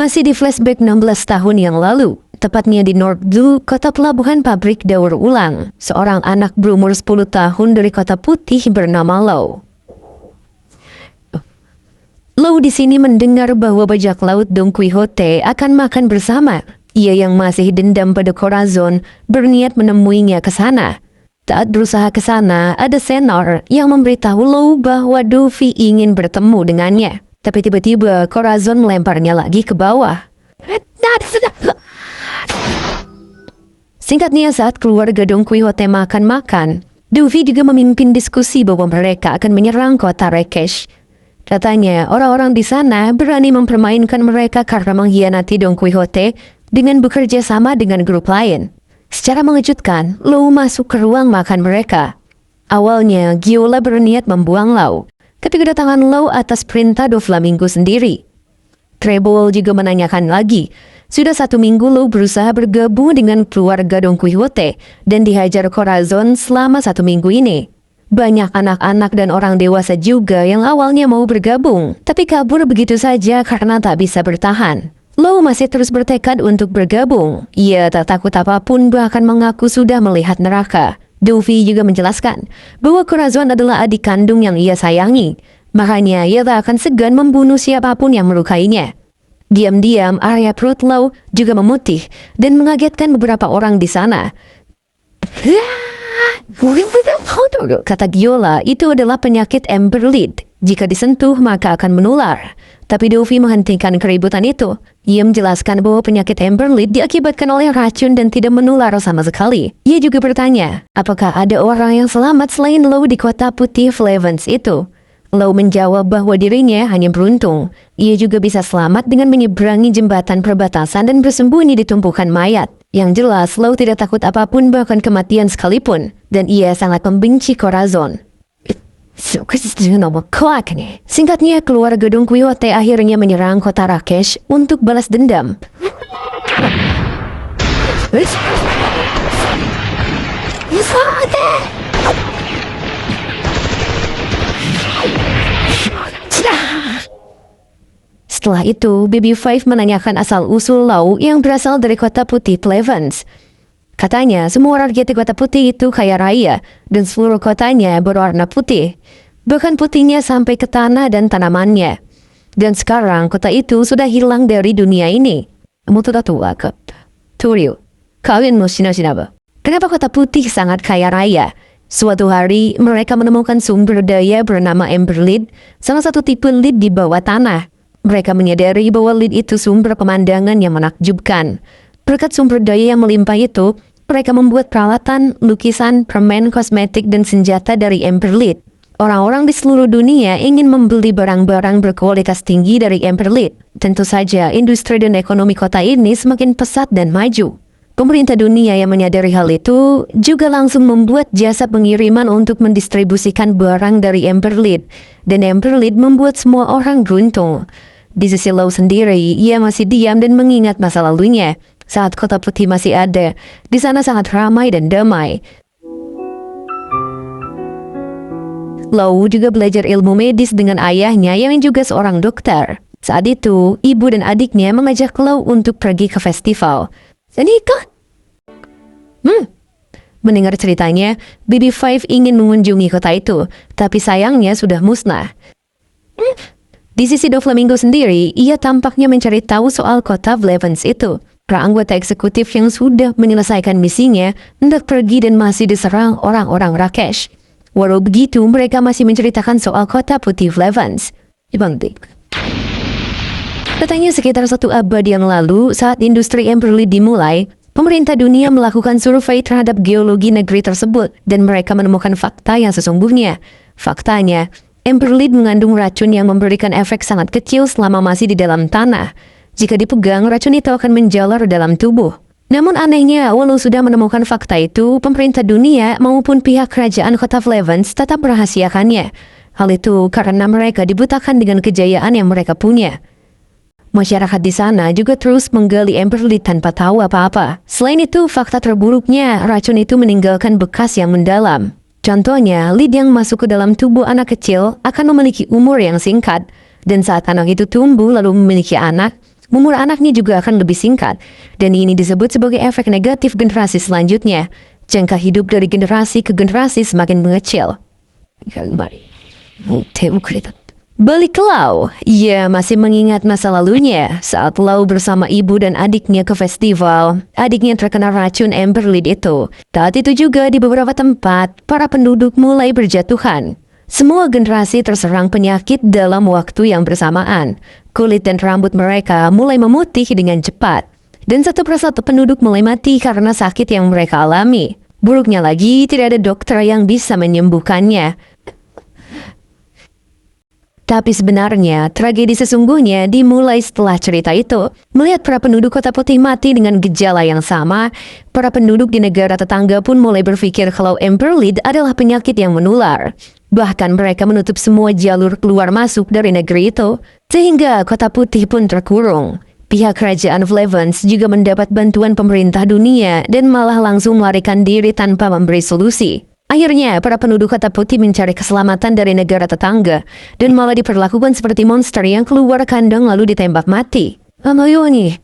Masih di flashback 16 tahun yang lalu, tepatnya di North Blue, kota pelabuhan pabrik daur ulang. Seorang anak berumur 10 tahun dari kota putih bernama Lau. Lau di sini mendengar bahwa bajak laut Don Quixote akan makan bersama. Ia yang masih dendam pada Corazon berniat menemuinya ke sana. Saat berusaha ke sana, ada senar yang memberitahu Lau bahwa Dovi ingin bertemu dengannya. Tapi tiba-tiba Corazon melemparnya lagi ke bawah. Singkatnya, saat keluarga Don Quixote makan-makan, Dovi juga memimpin diskusi bahwa mereka akan menyerang kota Rekesh. Katanya, orang-orang di sana berani mempermainkan mereka karena mengkhianati Don Quixote dengan bekerja sama dengan grup lain. Secara mengejutkan, Lau masuk ke ruang makan mereka. Awalnya, Giola berniat membuang Lau, tapi kedatangan Lau atas perintah Doflamingo sendiri. Treble juga menanyakan lagi. Sudah 1 minggu Lau berusaha bergabung dengan keluarga Don Quixote dan dihajar Corazon selama 1 minggu ini. Banyak anak-anak dan orang dewasa juga yang awalnya mau bergabung, tapi kabur begitu saja karena tak bisa bertahan. Lau masih terus bertekad untuk bergabung. Ia tak takut apapun, bahkan mengaku sudah melihat neraka. Dovi juga menjelaskan bahwa Corazon adalah adik kandung yang ia sayangi. Makanya ia tak akan segan membunuh siapapun yang melukainya. Diam-diam area perut Lau juga memutih dan mengagetkan beberapa orang di sana. Kata Giola, itu adalah penyakit Emberlid. Jika disentuh maka akan menular. Tapi Dovi menghentikan keributan itu. Ia menjelaskan bahwa penyakit Emberlid diakibatkan oleh racun dan tidak menular sama sekali. Ia juga bertanya, apakah ada orang yang selamat selain Lau di kota putih Flevens itu? Lau menjawab bahwa dirinya hanya beruntung. Ia juga bisa selamat dengan menyeberangi jembatan perbatasan dan bersembunyi di tumpukan mayat. Yang jelas, Lau tidak takut apapun, bahkan kematian sekalipun. Dan ia sangat membenci Corazon. Singkatnya, keluarga Don Quixote akhirnya menyerang kota Rekesh untuk balas dendam. Setelah itu, Baby Five menanyakan asal-usul Lau yang berasal dari kota putih Flevens. Katanya, semua rakyat di kota putih itu kaya raya, dan seluruh kotanya berwarna putih. Bahkan putihnya sampai ke tanah dan tanamannya. Dan sekarang, kota itu sudah hilang dari dunia ini. Kenapa kota putih sangat kaya raya? Suatu hari, mereka menemukan sumber daya bernama Emberlid, salah satu tipe lid di bawah tanah. Mereka menyadari bahwa lid itu sumber pemandangan yang menakjubkan. Berkat sumber daya yang melimpah itu, mereka membuat peralatan, lukisan, permen, kosmetik, dan senjata dari Emberlid. Orang-orang di seluruh dunia ingin membeli barang-barang berkualitas tinggi dari Emberlid. Tentu saja, industri dan ekonomi kota ini semakin pesat dan maju. Pemerintah dunia yang menyadari hal itu juga langsung membuat jasa pengiriman untuk mendistribusikan barang dari Emberlid. Dan Emberlid membuat semua orang beruntung. Di sisi Lau sendiri, ia masih diam dan mengingat masa lalunya. Saat kota putih masih ada, di sana sangat ramai dan damai. Lau juga belajar ilmu medis dengan ayahnya yang juga seorang dokter. Saat itu, ibu dan adiknya mengajak Lau untuk pergi ke festival. Mendengar ceritanya, Baby Five ingin mengunjungi kota itu, tapi sayangnya sudah musnah. Di sisi Doflamingo sendiri, ia tampaknya mencari tahu soal kota Flevens itu. Para anggota eksekutif yang sudah menyelesaikan misinya hendak pergi dan masih diserang orang-orang Rekesh. Walau begitu, mereka masih menceritakan soal kota putih Flevens. Katanya sekitar 1 abad yang lalu, saat industri Emberlid dimulai, pemerintah dunia melakukan survei terhadap geologi negeri tersebut dan mereka menemukan fakta yang sesungguhnya. Faktanya, Emberlid mengandung racun yang memberikan efek sangat kecil selama masih di dalam tanah. Jika dipegang, racun itu akan menjalar dalam tubuh. Namun anehnya, walau sudah menemukan fakta itu, pemerintah dunia maupun pihak kerajaan kota Flevens tetap merahasiakannya. Hal itu karena mereka dibutakan dengan kejayaan yang mereka punya. Masyarakat di sana juga terus menggali Emberlid tanpa tahu apa-apa. Selain itu, fakta terburuknya, racun itu meninggalkan bekas yang mendalam. Contohnya, lid yang masuk ke dalam tubuh anak kecil akan memiliki umur yang singkat. Dan saat anak itu tumbuh lalu memiliki anak, umur anaknya juga akan lebih singkat. Dan ini disebut sebagai efek negatif generasi selanjutnya. Jangka hidup dari generasi ke generasi semakin mengecil. Balik ke Lau, ia masih mengingat masa lalunya saat Lau bersama ibu dan adiknya ke festival. Adiknya terkena racun Amberlead itu. Saat itu juga di beberapa tempat, para penduduk mulai berjatuhan. Semua generasi terserang penyakit dalam waktu yang bersamaan. Kulit dan rambut mereka mulai memutih dengan cepat. Dan satu persatu penduduk mulai mati karena sakit yang mereka alami. Buruknya lagi, tidak ada dokter yang bisa menyembuhkannya. Tapi sebenarnya, tragedi sesungguhnya dimulai setelah cerita itu. Melihat para penduduk Kota Putih mati dengan gejala yang sama, para penduduk di negara tetangga pun mulai berpikir kalau Amberlead adalah penyakit yang menular. Bahkan mereka menutup semua jalur keluar masuk dari negeri itu, sehingga Kota Putih pun terkurung. Pihak kerajaan Flevans juga mendapat bantuan pemerintah dunia dan malah langsung melarikan diri tanpa memberi solusi. Akhirnya, para penduduk Kota Putih mencari keselamatan dari negara tetangga dan malah diperlakukan seperti monster yang keluar kandang lalu ditembak mati. Amayoni.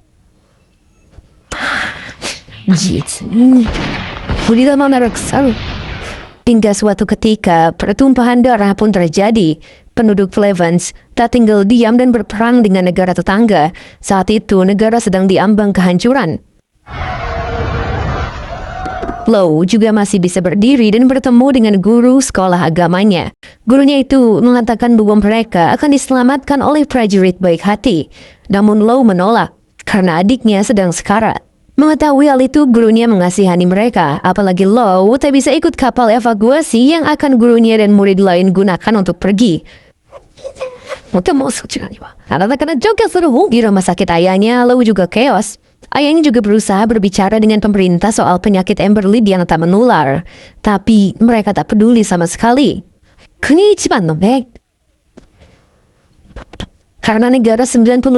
Hingga suatu ketika, pertumpahan darah pun terjadi. Penduduk Flevans tak tinggal diam dan berperang dengan negara tetangga. Saat itu, negara sedang diambang kehancuran. Lau juga masih bisa berdiri dan bertemu dengan guru sekolah agamanya. Gurunya itu mengatakan bahwa mereka akan diselamatkan oleh prajurit baik hati. Namun Lau menolak, karena adiknya sedang sekarat. Mengetahui hal itu, gurunya mengasihani mereka, apalagi Lau tak bisa ikut kapal evakuasi yang akan gurunya dan murid lain gunakan untuk pergi. Karena juga seru di rumah sakit ayahnya, Lau juga chaos. Ayahnya juga berusaha berbicara dengan pemerintah soal penyakit Amberlead yang tak menular. Tapi mereka tak peduli sama sekali. Karena negara 95%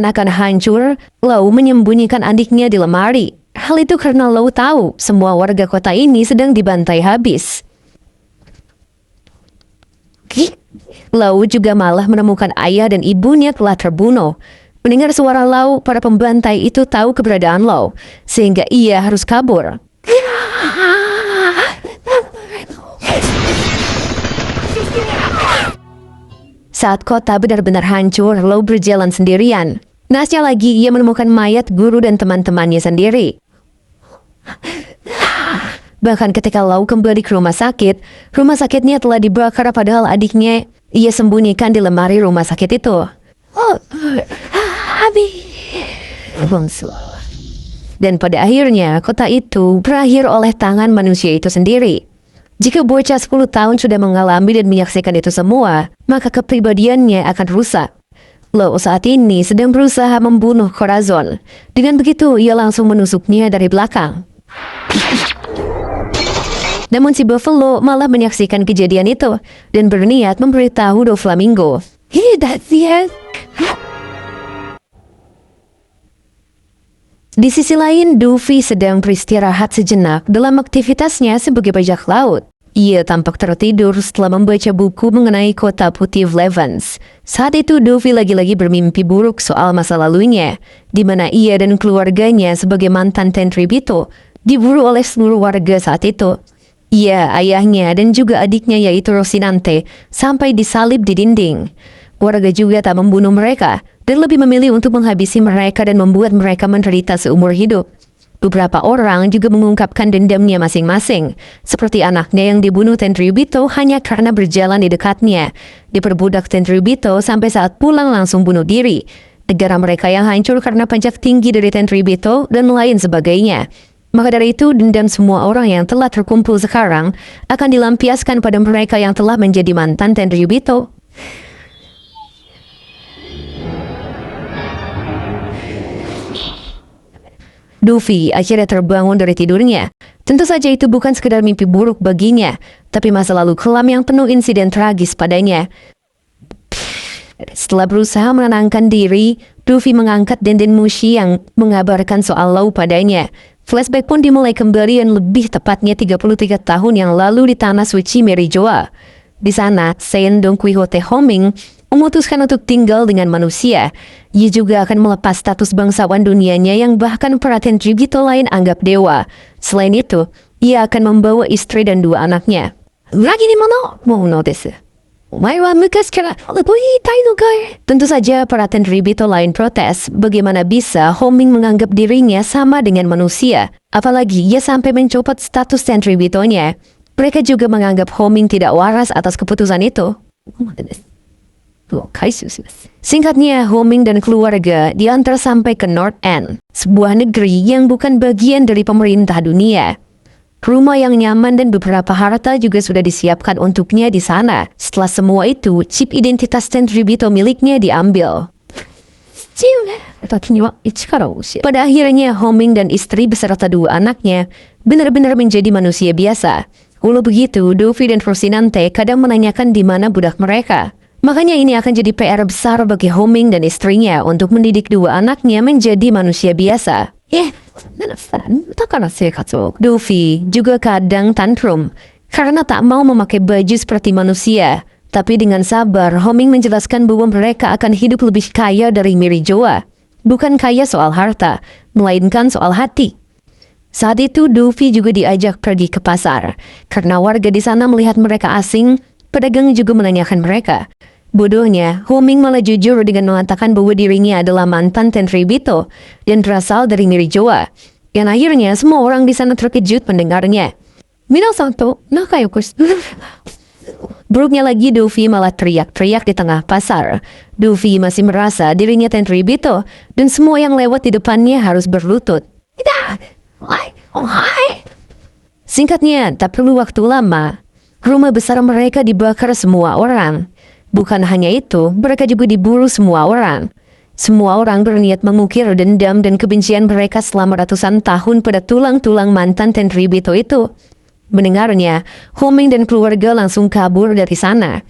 akan hancur, Lau menyembunyikan adiknya di lemari. Hal itu karena Lau tahu semua warga kota ini sedang dibantai habis. Lau juga malah menemukan ayah dan ibunya telah terbunuh. Mendengar suara Lau, para pembantai itu tahu keberadaan Lau, sehingga ia harus kabur. Saat kota benar-benar hancur, Lau berjalan sendirian. Naasnya lagi, ia menemukan mayat guru dan teman-temannya sendiri. Bahkan ketika Lau kembali ke rumah sakitnya telah dibakar padahal adiknya ia sembunyikan di lemari rumah sakit itu. Dan pada akhirnya, kota itu berakhir oleh tangan manusia itu sendiri. Jika bocah 10 tahun sudah mengalami dan menyaksikan itu semua, maka kepribadiannya akan rusak. Lau saat ini sedang berusaha membunuh Corazon. Dengan begitu, ia langsung menusuknya dari belakang. Namun si Buffalo malah menyaksikan kejadian itu dan berniat memberitahu Doflamingo. Di sisi lain, Doofy sedang beristirahat sejenak dalam aktivitasnya sebagai bajak laut. Ia tampak tertidur setelah membaca buku mengenai Kota Putih Flevans. Saat itu, Doofy lagi-lagi bermimpi buruk soal masa lalunya, di mana ia dan keluarganya sebagai mantan Tentribito diburu oleh seluruh warga saat itu. Ia, ayahnya, dan juga adiknya yaitu Rocinante sampai disalib di dinding. Warga juga tak membunuh mereka dan lebih memilih untuk menghabisi mereka dan membuat mereka menderita seumur hidup. Beberapa orang juga mengungkapkan dendamnya masing-masing, seperti anaknya yang dibunuh Tenryubito hanya karena berjalan di dekatnya, diperbudak Tenryubito sampai saat pulang langsung bunuh diri, negara mereka yang hancur karena pajak tinggi dari Tenryubito, dan lain sebagainya. Maka dari itu, dendam semua orang yang telah terkumpul sekarang akan dilampiaskan pada mereka yang telah menjadi mantan Tenryubito. Doofy akhirnya terbangun dari tidurnya. Tentu saja itu bukan sekedar mimpi buruk baginya, tapi masa lalu kelam yang penuh insiden tragis padanya. Setelah berusaha menenangkan diri, Doofy mengangkat denden Mushi yang mengabarkan soal Lau padanya. Flashback pun dimulai kembali dan lebih tepatnya 33 tahun yang lalu di tanah suci Merijoa. Di sana, Saiyan Don Quixote Homing memutuskan untuk tinggal dengan manusia. Ia juga akan melepas status bangsawan dunianya yang bahkan perhatian Jugito lain anggap dewa. Selain itu, ia akan membawa istri dan 2 anaknya. Lagi ni mono? Mono desu. Omae wa mukashi kara lebih itai no kai? Tentu saja perhatian Ribito lain protes bagaimana bisa Homing menganggap dirinya sama dengan manusia. Apalagi ia sampai mencopot status dan Ribitonya. Mereka juga menganggap Homing tidak waras atas keputusan itu. Singkatnya, Homing dan keluarga diantar sampai ke North End, sebuah negeri yang bukan bagian dari pemerintah dunia. Rumah yang nyaman dan beberapa harta juga sudah disiapkan untuknya di sana. Setelah semua itu, chip identitas dan Ribito miliknya diambil. Pada akhirnya, Homing dan istri beserta 2 anaknya benar-benar menjadi manusia biasa. Walau begitu, Dovi dan Rocinante kadang menanyakan di mana budak mereka. Makanya ini akan jadi PR besar bagi Homing dan istrinya untuk mendidik 2 anaknya menjadi manusia biasa. Dovi juga kadang tantrum karena tak mau memakai baju seperti manusia. Tapi dengan sabar, Homing menjelaskan bahwa mereka akan hidup lebih kaya dari Mirijoa. Bukan kaya soal harta, melainkan soal hati. Saat itu, Dovi juga diajak pergi ke pasar. Karena warga di sana melihat mereka asing, pedagang juga menanyakan mereka. Bodohnya, Homing malah jujur dengan mengatakan bahwa dirinya adalah mantan Ten Ribito dan berasal dari Mirijoa. Dan akhirnya semua orang di sana terkejut mendengarnya. Minasan to nakayoku. Buruknya lagi, Dovi malah teriak-teriak di tengah pasar. Dovi masih merasa dirinya Ten Ribito dan semua yang lewat di depannya harus berlutut. Singkatnya, tak perlu waktu lama, rumah besar mereka dibakar semua orang. Bukan hanya itu, mereka juga diburu semua orang. Semua orang berniat mengukir dendam dan kebencian mereka selama ratusan tahun pada tulang-tulang mantan Ten Ribito itu. Mendengarnya, Homing dan keluarga langsung kabur dari sana.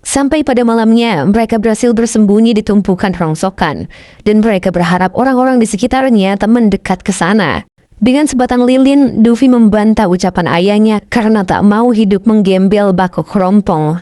Sampai pada malamnya, mereka berhasil bersembunyi di tumpukan rongsokan. Dan mereka berharap orang-orang di sekitarnya tak mendekat ke sana. Dengan sebatang lilin, Dovi membantah ucapan ayahnya karena tak mau hidup menggembel bako kerompong.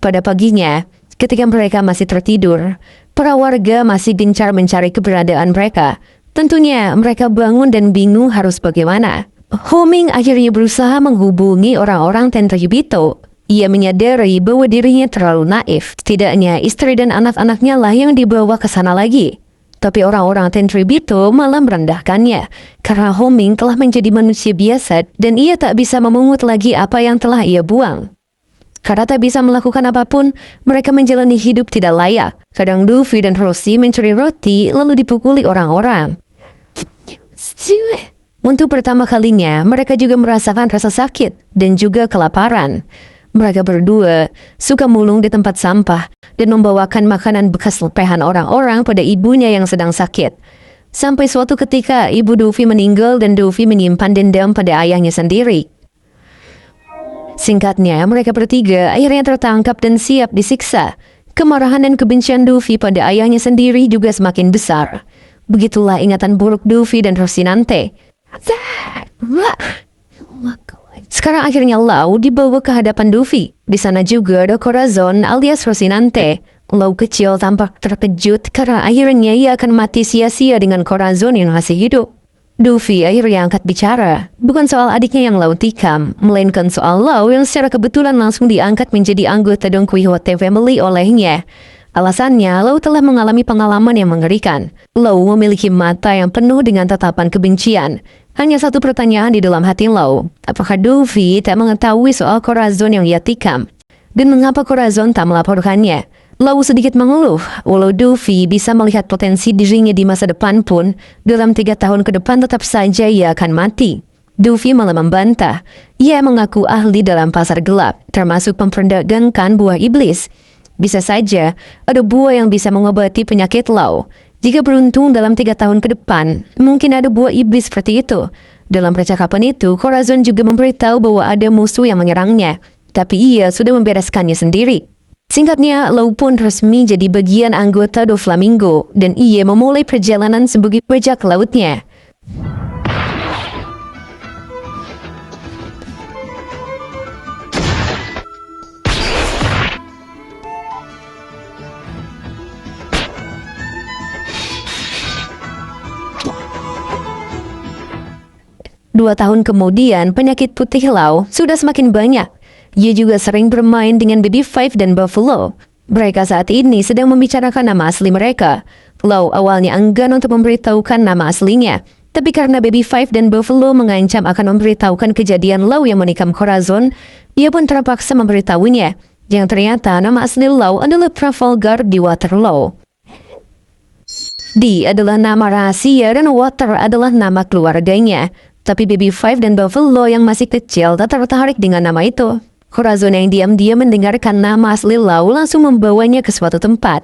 Pada paginya, ketika mereka masih tertidur, para warga masih gencar mencari keberadaan mereka. Tentunya mereka bangun dan bingung harus bagaimana. Homing akhirnya berusaha menghubungi orang-orang Ten Ribito. Ia menyadari bahwa dirinya terlalu naif. Setidaknya istri dan anak-anaknya lah yang dibawa ke sana lagi. Tapi orang-orang Ten Ribito malah merendahkannya karena Homing telah menjadi manusia biasa dan ia tak bisa memungut lagi apa yang telah ia buang. Karena tak bisa melakukan apapun, mereka menjalani hidup tidak layak. Kadang Dovi dan Rosie mencuri roti lalu dipukuli orang-orang. Untuk pertama kalinya, mereka juga merasakan rasa sakit dan juga kelaparan. Mereka berdua suka mulung di tempat sampah dan membawakan makanan bekas lepehan orang-orang pada ibunya yang sedang sakit. Sampai suatu ketika ibu Dovi meninggal dan Dovi menyimpan dendam pada ayahnya sendiri. Singkatnya, mereka bertiga akhirnya tertangkap dan siap disiksa. Kemarahan dan kebencian Dovi pada ayahnya sendiri juga semakin besar. Begitulah ingatan buruk Dovi dan Rocinante. Sekarang akhirnya Lau dibawa ke hadapan Dovi. Di sana juga ada Corazon alias Rocinante. Lau kecil tampak terkejut karena akhirnya ia akan mati sia-sia dengan Corazon yang masih hidup. Dovi akhirnya angkat bicara. Bukan soal adiknya yang Lau tikam, melainkan soal Lau yang secara kebetulan langsung diangkat menjadi anggota Don Quixote Family olehnya. Alasannya, Lau telah mengalami pengalaman yang mengerikan. Lau memiliki mata yang penuh dengan tatapan kebencian. Hanya satu pertanyaan di dalam hati Lau. Apakah Dovi tak mengetahui soal Corazon yang ia tikam? Dan mengapa Corazon tak melaporkannya? Lau sedikit mengeluh, walau Dovi bisa melihat potensi dirinya di masa depan pun, dalam 3 tahun ke depan tetap saja ia akan mati. Dovi malah membantah. Ia mengaku ahli dalam pasar gelap, termasuk memperdagangkan buah iblis. Bisa saja, ada buah yang bisa mengobati penyakit Lau. Jika beruntung dalam 3 tahun ke depan, mungkin ada buah iblis seperti itu. Dalam percakapan itu, Corazon juga memberitahu bahwa ada musuh yang menyerangnya. Tapi ia sudah membereskannya sendiri. Singkatnya, Lau pun resmi jadi bagian anggota Doflamingo dan ia memulai perjalanan sebagai bajak lautnya. 2 tahun kemudian, penyakit putih Lau sudah semakin banyak. Ia juga sering bermain dengan Baby Five dan Buffalo. Mereka saat ini sedang membicarakan nama asli mereka. Lau awalnya enggan untuk memberitahukan nama aslinya. Tapi karena Baby Five dan Buffalo mengancam akan memberitahukan kejadian Lau yang menikam Corazon, ia pun terpaksa memberitahunya. Yang ternyata nama asli Lau adalah Trafalgar di Waterloo. D adalah nama rahasia dan Water adalah nama keluarganya. Tapi Baby Five dan Buffalo yang masih kecil tak tertarik dengan nama itu. Corazon yang diam-diam mendengarkan nama asli Lau langsung membawanya ke suatu tempat.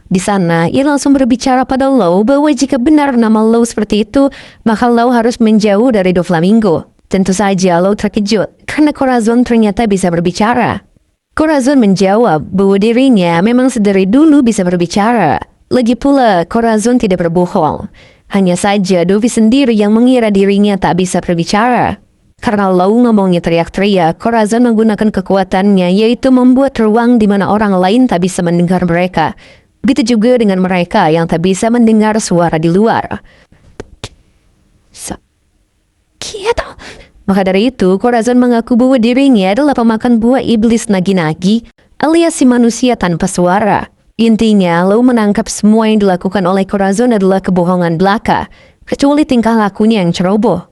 Di sana, ia langsung berbicara pada Lau bahwa jika benar nama Lau seperti itu, maka Lau harus menjauh dari Doflamingo. Tentu saja Lau terkejut karena Corazon ternyata bisa berbicara. Corazon menjawab bahwa dirinya memang sedari dulu bisa berbicara. Lagi pula, Corazon tidak berbohong. Hanya saja Dovi sendiri yang mengira dirinya tak bisa berbicara. Karena Lau ngomongnya teriak-teriak, Corazon menggunakan kekuatannya yaitu membuat ruang di mana orang lain tak bisa mendengar mereka. Begitu juga dengan mereka yang tak bisa mendengar suara di luar. Gitu. Maka dari itu, Corazon mengaku bahwa dirinya adalah pemakan buah iblis nagi-nagi, alias si manusia tanpa suara. Intinya, Lau menangkap semua yang dilakukan oleh Corazon adalah kebohongan belaka, kecuali tingkah lakunya yang ceroboh.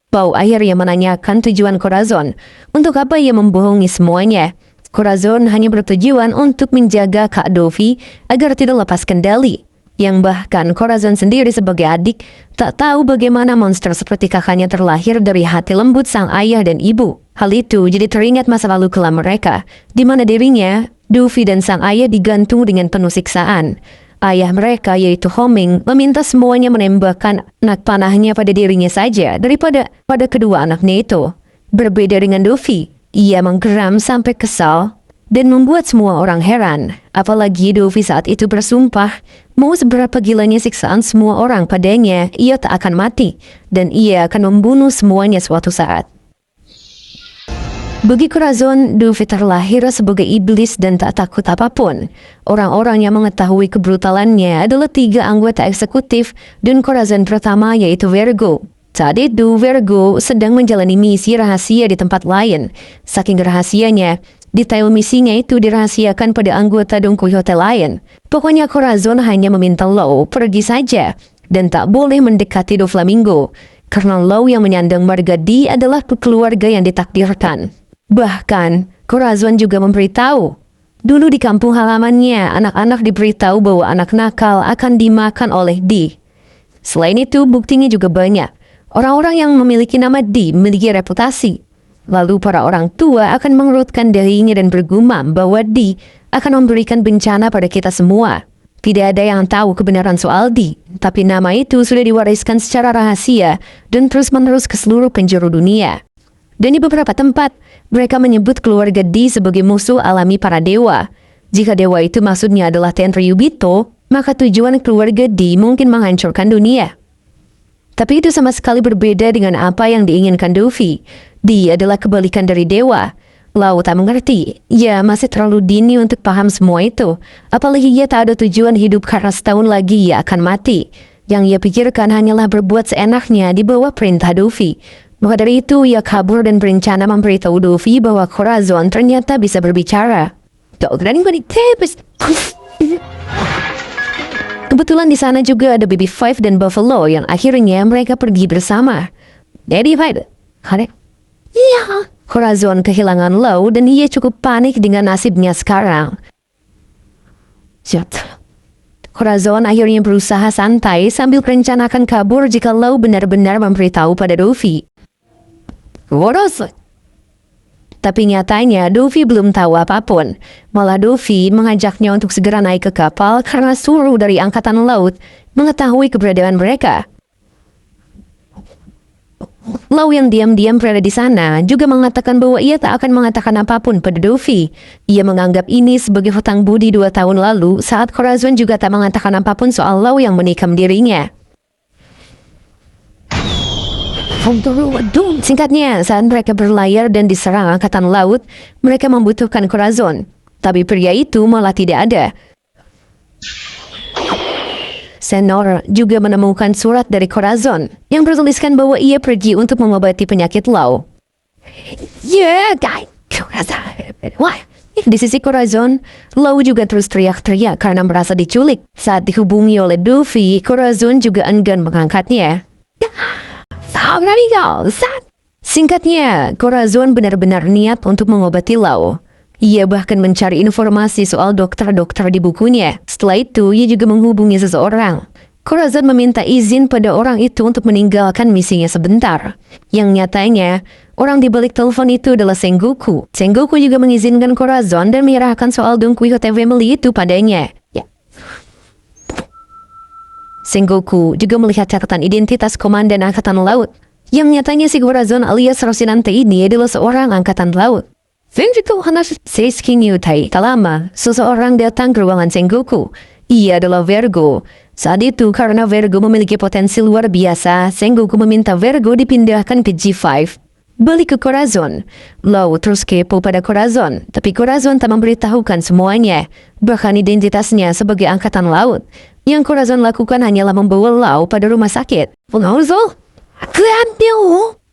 Pau akhirnya menanyakan tujuan Corazon. Untuk apa ia membohongi semuanya? Corazon hanya bertujuan untuk menjaga Kak Dovi agar tidak lepas kendali. Yang bahkan Corazon sendiri sebagai adik tak tahu bagaimana monster seperti kakaknya terlahir dari hati lembut sang ayah dan ibu. Hal itu jadi teringat masa lalu kelam mereka, di mana dirinya, Dovi dan sang ayah digantung dengan penuh siksaan. Ayah mereka yaitu Homing meminta semuanya menembakkan anak panahnya pada dirinya saja daripada pada kedua anaknya itu. Berbeda dengan Dovi, ia menggeram sampai kesal dan membuat semua orang heran. Apalagi Dovi saat itu bersumpah, mau seberapa gilanya siksaan semua orang padanya, ia tak akan mati dan ia akan membunuh semuanya suatu saat. Bagi Corazon, Dovi terlahir sebagai iblis dan tak takut apapun. Orang-orang yang mengetahui kebrutalannya adalah 3 anggota eksekutif dan Corazon pertama yaitu Vergo. Saat itu, Vergo sedang menjalani misi rahasia di tempat lain. Saking rahasianya, detail misinya itu dirahasiakan pada anggota Don Quixote lain. Pokoknya Corazon hanya meminta Lau pergi saja dan tak boleh mendekati Doflamingo. Karena Lau yang menyandang marga D adalah keluarga yang ditakdirkan. Bahkan, Corazon juga memberitahu. Dulu di kampung halamannya, anak-anak diberitahu bahwa anak nakal akan dimakan oleh D. Selain itu, buktinya juga banyak. Orang-orang yang memiliki nama D memiliki reputasi. Lalu para orang tua akan mengerutkan dahinya dan bergumam bahwa D akan memberikan bencana pada kita semua. Tidak ada yang tahu kebenaran soal D, tapi nama itu sudah diwariskan secara rahasia dan terus-menerus ke seluruh penjuru dunia. Dan di beberapa tempat, mereka menyebut keluarga D sebagai musuh alami para dewa. Jika dewa itu maksudnya adalah Tenryubito, maka tujuan keluarga D mungkin menghancurkan dunia. Tapi itu sama sekali berbeda dengan apa yang diinginkan Dovi. D adalah kebalikan dari dewa. Lau tak mengerti. Ya, masih terlalu dini untuk paham semua itu. Apalagi ia tak ada tujuan hidup karena setahun lagi ia akan mati. Yang ia pikirkan hanyalah berbuat seenaknya di bawah perintah Dovi. Maka dari itu, ia kabur dan berencana memberitahu Dovi bahwa Corazon ternyata bisa berbicara. Kebetulan di sana juga ada Baby Five dan Buffalo yang akhirnya mereka pergi bersama. Baby Five, iya. Corazon kehilangan Lau dan ia cukup panik dengan nasibnya sekarang. Corazon akhirnya berusaha santai sambil merencanakan kabur jika Lau benar-benar memberitahu pada Dovi. Tapi nyatanya Dovi belum tahu apapun. Malah Dovi mengajaknya untuk segera naik ke kapal karena suruh dari angkatan laut mengetahui keberadaan mereka. Lau yang diam-diam berada di sana juga mengatakan bahwa ia tak akan mengatakan apapun pada Dovi. Ia menganggap ini sebagai hutang budi 2 tahun lalu saat Corazon juga tak mengatakan apapun soal Lau yang menikam dirinya. Singkatnya, saat mereka berlayar dan diserang angkatan laut, mereka membutuhkan Corazon. Tapi pria itu malah tidak ada. Senor juga menemukan surat dari Corazon yang bertuliskan bahwa ia pergi untuk mengobati penyakit Lau. Ya, guys. Wah, di sisi Corazon, Lau juga terus teriak-teriak karena merasa diculik. Saat dihubungi oleh Duffy, Corazon juga enggan mengangkatnya. Singkatnya, Corazon benar-benar niat untuk mengobati Lau. Ia bahkan mencari informasi soal dokter-dokter di bukunya. Setelah itu, ia juga menghubungi seseorang. Corazon meminta izin pada orang itu untuk meninggalkan misinya sebentar. Yang nyatanya, orang di balik telepon itu adalah Sengoku. Sengoku juga mengizinkan Corazon dan menyerahkan soal Don Quixote Family itu padanya. Sengoku juga melihat catatan identitas Komandan Angkatan Laut. Yang nyatanya si Corazon alias Rocinante ini adalah seorang Angkatan Laut. Tak lama, seseorang datang ke ruangan Sengoku. Ia adalah Vergo. Saat itu, karena Vergo memiliki potensi luar biasa, Sengoku meminta Vergo dipindahkan ke G5. Balik ke Corazon. Lau terus kepo pada Corazon, tapi Corazon tak memberitahukan semuanya, bahkan identitasnya sebagai Angkatan Laut. Yang Corazon lakukan hanyalah membawa Lau pada rumah sakit.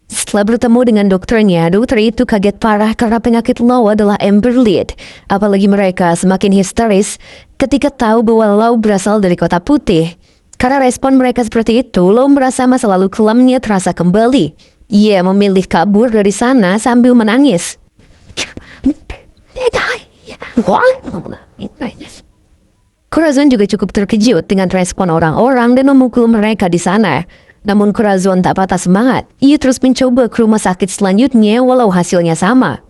Setelah bertemu dengan dokternya, dokter itu kaget parah karena penyakit Lau adalah Amber Lead. Apalagi mereka semakin histeris ketika tahu bahwa Lau berasal dari Kota Putih. Karena respon mereka seperti itu, Lau merasa masa lalu kelamnya terasa kembali. Ia memilih kabur dari sana sambil menangis. Corazon juga cukup terkejut dengan respon orang-orang dan memukul mereka di sana. Namun Corazon tak patah semangat. Ia terus mencoba ke rumah sakit selanjutnya walau hasilnya sama.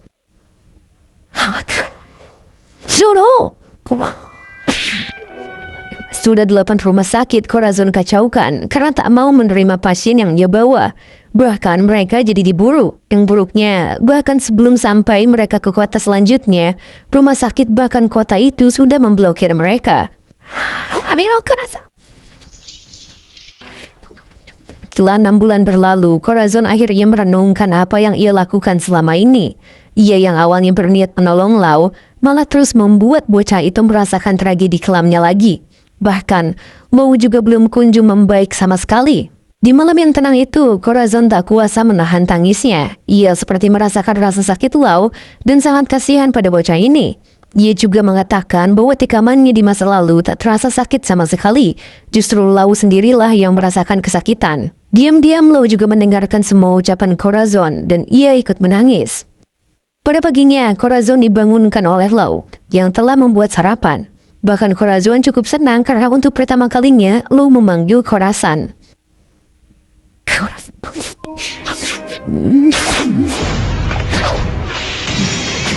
Sudah 8 rumah sakit Corazon kacaukan karena tak mau menerima pasien yang ia bawa. Bahkan mereka jadi diburu. Yang buruknya, bahkan sebelum sampai mereka ke kota selanjutnya, rumah sakit bahkan kota itu sudah memblokir mereka. Setelah 6 bulan berlalu, Corazon akhirnya merenungkan apa yang ia lakukan selama ini. Ia yang awalnya berniat menolong Lau, malah terus membuat bocah itu merasakan tragedi kelamnya lagi. Bahkan, Lau juga belum kunjung membaik sama sekali. Di malam yang tenang itu, Corazon tak kuasa menahan tangisnya. Ia seperti merasakan rasa sakit Lau dan sangat kasihan pada bocah ini. Ia juga mengatakan bahwa tikamannya di masa lalu tak terasa sakit sama sekali. Justru Lau sendirilah yang merasakan kesakitan. Diam-diam Lau juga mendengarkan semua ucapan Corazon dan ia ikut menangis. Pada paginya, Corazon dibangunkan oleh Lau yang telah membuat sarapan. Bahkan Corazon cukup senang karena untuk pertama kalinya Lau memanggil Corazon.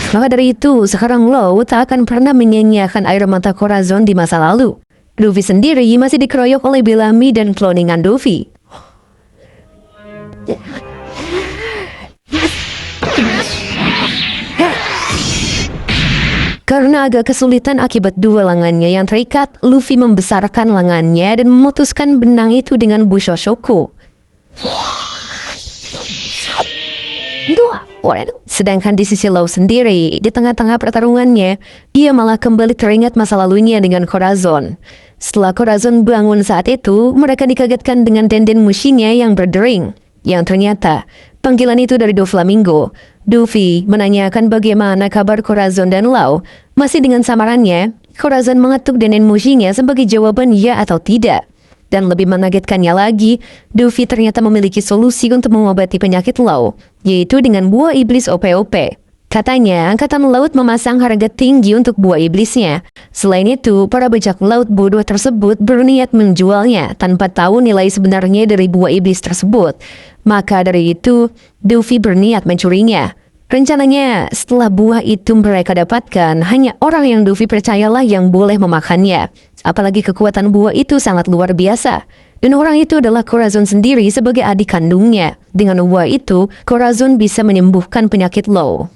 Maka dari itu, sekarang Lau tak akan pernah menyanyiakan air mata Corazon di masa lalu. Luffy sendiri masih dikeroyok oleh Bellamy dan cloningan Luffy. Karena agak kesulitan akibat dua lengannya yang terikat, Luffy membesarkan lengannya dan memutuskan benang itu dengan Bushoshoku. Sedangkan di sisi Lau sendiri, di tengah-tengah pertarungannya, ia malah kembali teringat masa lalunya dengan Corazon. Setelah Corazon bangun saat itu, mereka dikagetkan dengan denden mushinya yang berdering. Yang ternyata, panggilan itu dari Doflamingo. Luffy menanyakan bagaimana kabar Corazon dan Lau. Masih dengan samarannya, Corazon mengetuk denden mushinya sebagai jawaban ya atau tidak. Dan lebih mengagetkannya lagi, Luffy ternyata memiliki solusi untuk mengobati penyakit Lau, yaitu dengan buah iblis OP-OP. Katanya, Angkatan Laut memasang harga tinggi untuk buah iblisnya. Selain itu, para bajak laut bodoh tersebut berniat menjualnya tanpa tahu nilai sebenarnya dari buah iblis tersebut. Maka dari itu, Luffy berniat mencurinya. Rencananya, setelah buah itu mereka dapatkan, hanya orang yang Luffy percayalah yang boleh memakannya. Apalagi kekuatan buah itu sangat luar biasa. Dan orang itu adalah Corazon sendiri sebagai adik kandungnya. Dengan buah itu, Corazon bisa menyembuhkan penyakit Lau.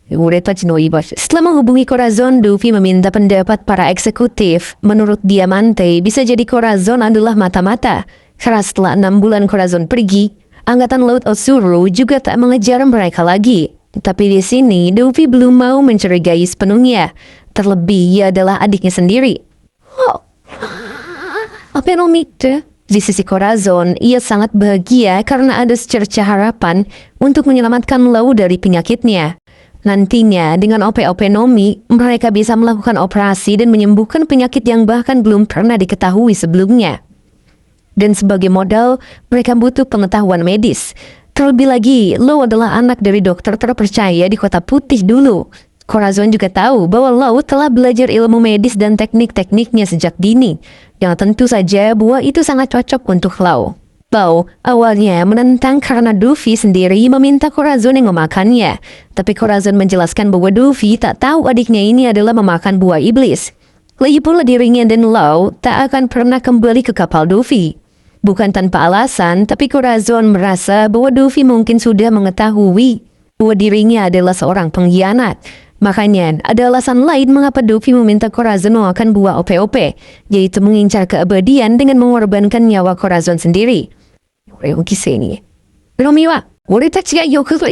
Setelah menghubungi Corazon, Luffy meminta pendapat para eksekutif. Menurut Diamante, bisa jadi Corazon adalah mata-mata. Karena setelah 6 bulan Corazon pergi, Angkatan Laut Osuru juga tak mengejar mereka lagi. Tapi di sini, Luffy belum mau mencurigai sepenuhnya. Terlebih, ia adalah adiknya sendiri. Apa yang itu? Di sisi Corazon, ia sangat bahagia karena ada secerca harapan untuk menyelamatkan Lau dari penyakitnya. Nantinya, dengan OP-OP Nomi, mereka bisa melakukan operasi dan menyembuhkan penyakit yang bahkan belum pernah diketahui sebelumnya. Dan sebagai modal, mereka butuh pengetahuan medis. Terlebih lagi, Lau adalah anak dari dokter terpercaya di Kota Putih dulu. Corazon juga tahu bahwa Lau telah belajar ilmu medis dan teknik-tekniknya sejak dini, yang tentu saja buah itu sangat cocok untuk Lau. Lau awalnya menentang karena Duffy sendiri meminta Corazon yang memakannya, tapi Corazon menjelaskan bahwa Duffy tak tahu adiknya ini adalah memakan buah iblis. Lagi pula dirinya dan Lau tak akan pernah kembali ke kapal Duffy. Bukan tanpa alasan, tapi Corazon merasa bahwa Duffy mungkin sudah mengetahui bahwa dirinya adalah seorang pengkhianat. Makanya, ada alasan lain mengapa Duffy meminta Corazon memakan buah OP-OP, yaitu mengincar keabadian dengan mengorbankan nyawa Corazon sendiri.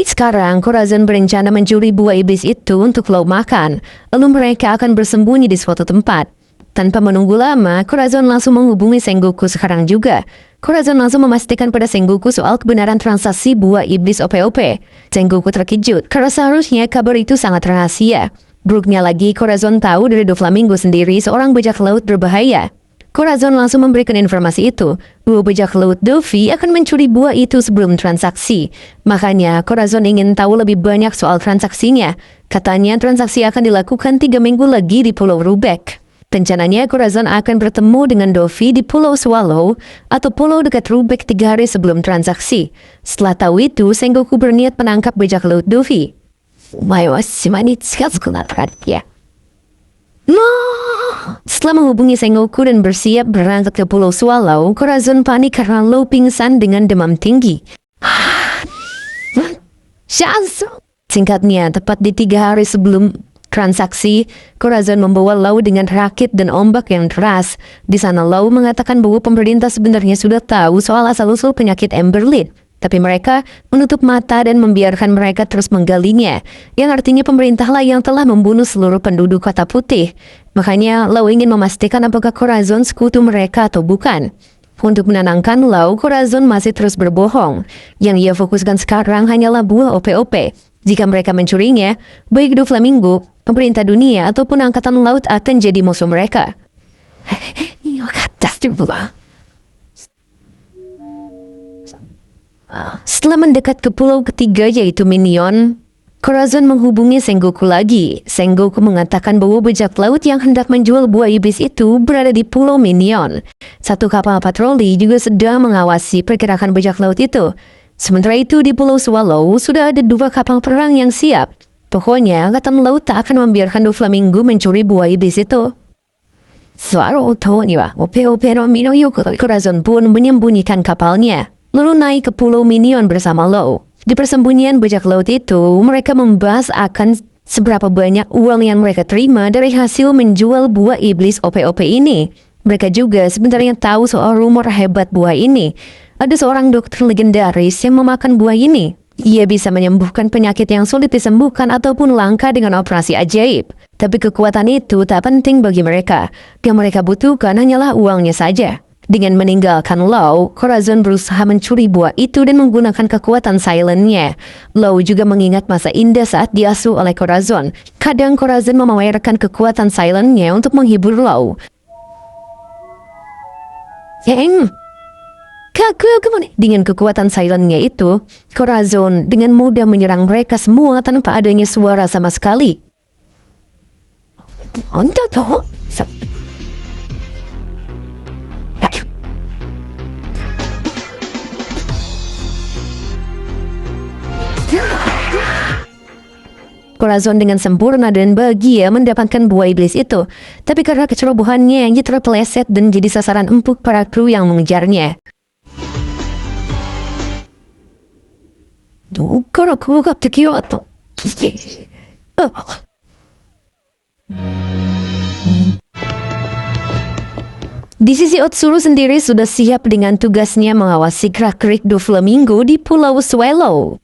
Sekarang, Corazon berencana mencuri buah iblis itu untuk Lau makan, lalu mereka akan bersembunyi di suatu tempat. Tanpa menunggu lama, Corazon langsung menghubungi Sengoku sekarang juga. Corazon langsung memastikan pada Sengoku soal kebenaran transaksi buah iblis OP-OP. Sengoku terkejut, karena seharusnya kabar itu sangat rahasia. Buruknya lagi, Corazon tahu dari Doflamingo sendiri seorang bajak laut berbahaya. Corazon langsung memberikan informasi itu. Bahwa bajak laut Duffy akan mencuri buah itu sebelum transaksi. Makanya, Corazon ingin tahu lebih banyak soal transaksinya. Katanya transaksi akan dilakukan 3 minggu lagi di Pulau Rubek. Rencananya Corazon akan bertemu dengan Duffy di Pulau Swallow atau pulau dekat Rubek 3 hari sebelum transaksi. Setelah tahu itu, Sengoku berniat menangkap bajak laut Duffy. Setelah menghubungi Sengoku dan bersiap berangkat ke Pulau Swallow, Corazon panik karena Lau pingsan dengan demam tinggi. Singkatnya, tepat di 3 hari sebelum transaksi, Corazon membawa Lau dengan rakit dan ombak yang deras. Di sana Lau mengatakan bahwa pemerintah sebenarnya sudah tahu soal asal-usul penyakit Emberlin. Tapi mereka menutup mata dan membiarkan mereka terus menggalinya. Yang artinya pemerintahlah yang telah membunuh seluruh penduduk Kota Putih. Makanya Lau ingin memastikan apakah Corazon sekutu mereka atau bukan. Untuk menenangkan Lau, Corazon masih terus berbohong. Yang ia fokuskan sekarang hanyalah buah OP-OP. Jika mereka mencurinya, baik Doflamingo, pemerintah dunia ataupun angkatan laut akan jadi musuh mereka. Setelah mendekat ke pulau ketiga yaitu Minion, Corazon menghubungi Sengoku lagi. Sengoku mengatakan bahwa bajak laut yang hendak menjual buah iblis itu berada di pulau Minion. Satu kapal patroli juga sedang mengawasi pergerakan bajak laut itu. Sementara itu di Pulau Swallow sudah ada 2 kapal perang yang siap. Pokoknya angkatan laut tak akan membiarkan Doflamingo mencuri buah iblis itu. Corazon pun menyembunyikan kapalnya, lalu naik ke Pulau Minion bersama Lau. Di persembunyian bajak laut itu, mereka membahas akan seberapa banyak uang yang mereka terima dari hasil menjual buah iblis OP-OP ini. Mereka juga sebenarnya tahu soal rumor hebat buah ini. Ada seorang dokter legendaris yang memakan buah ini. Ia bisa menyembuhkan penyakit yang sulit disembuhkan ataupun langka dengan operasi ajaib. Tapi kekuatan itu tak penting bagi mereka. Yang mereka butuhkan hanyalah uangnya saja. Dengan meninggalkan Lau, Corazon berusaha mencuri buah itu dan menggunakan kekuatan silentnya. Lau juga mengingat masa indah saat diasuh oleh Corazon. Kadang Corazon memamerkan kekuatan silentnya untuk menghibur Lau. Dengan kekuatan silentnya itu, Corazon dengan mudah menyerang mereka semua tanpa adanya suara sama sekali. Corazon dengan sempurna dan bahagia mendapatkan buah iblis itu. Tapi karena kecerobohannya yang terpeleset dan jadi sasaran empuk para kru yang mengejarnya. Di sisi Otsuru sendiri sudah siap dengan tugasnya mengawasi gerak-gerik Doflamingo di Pulau Swallow.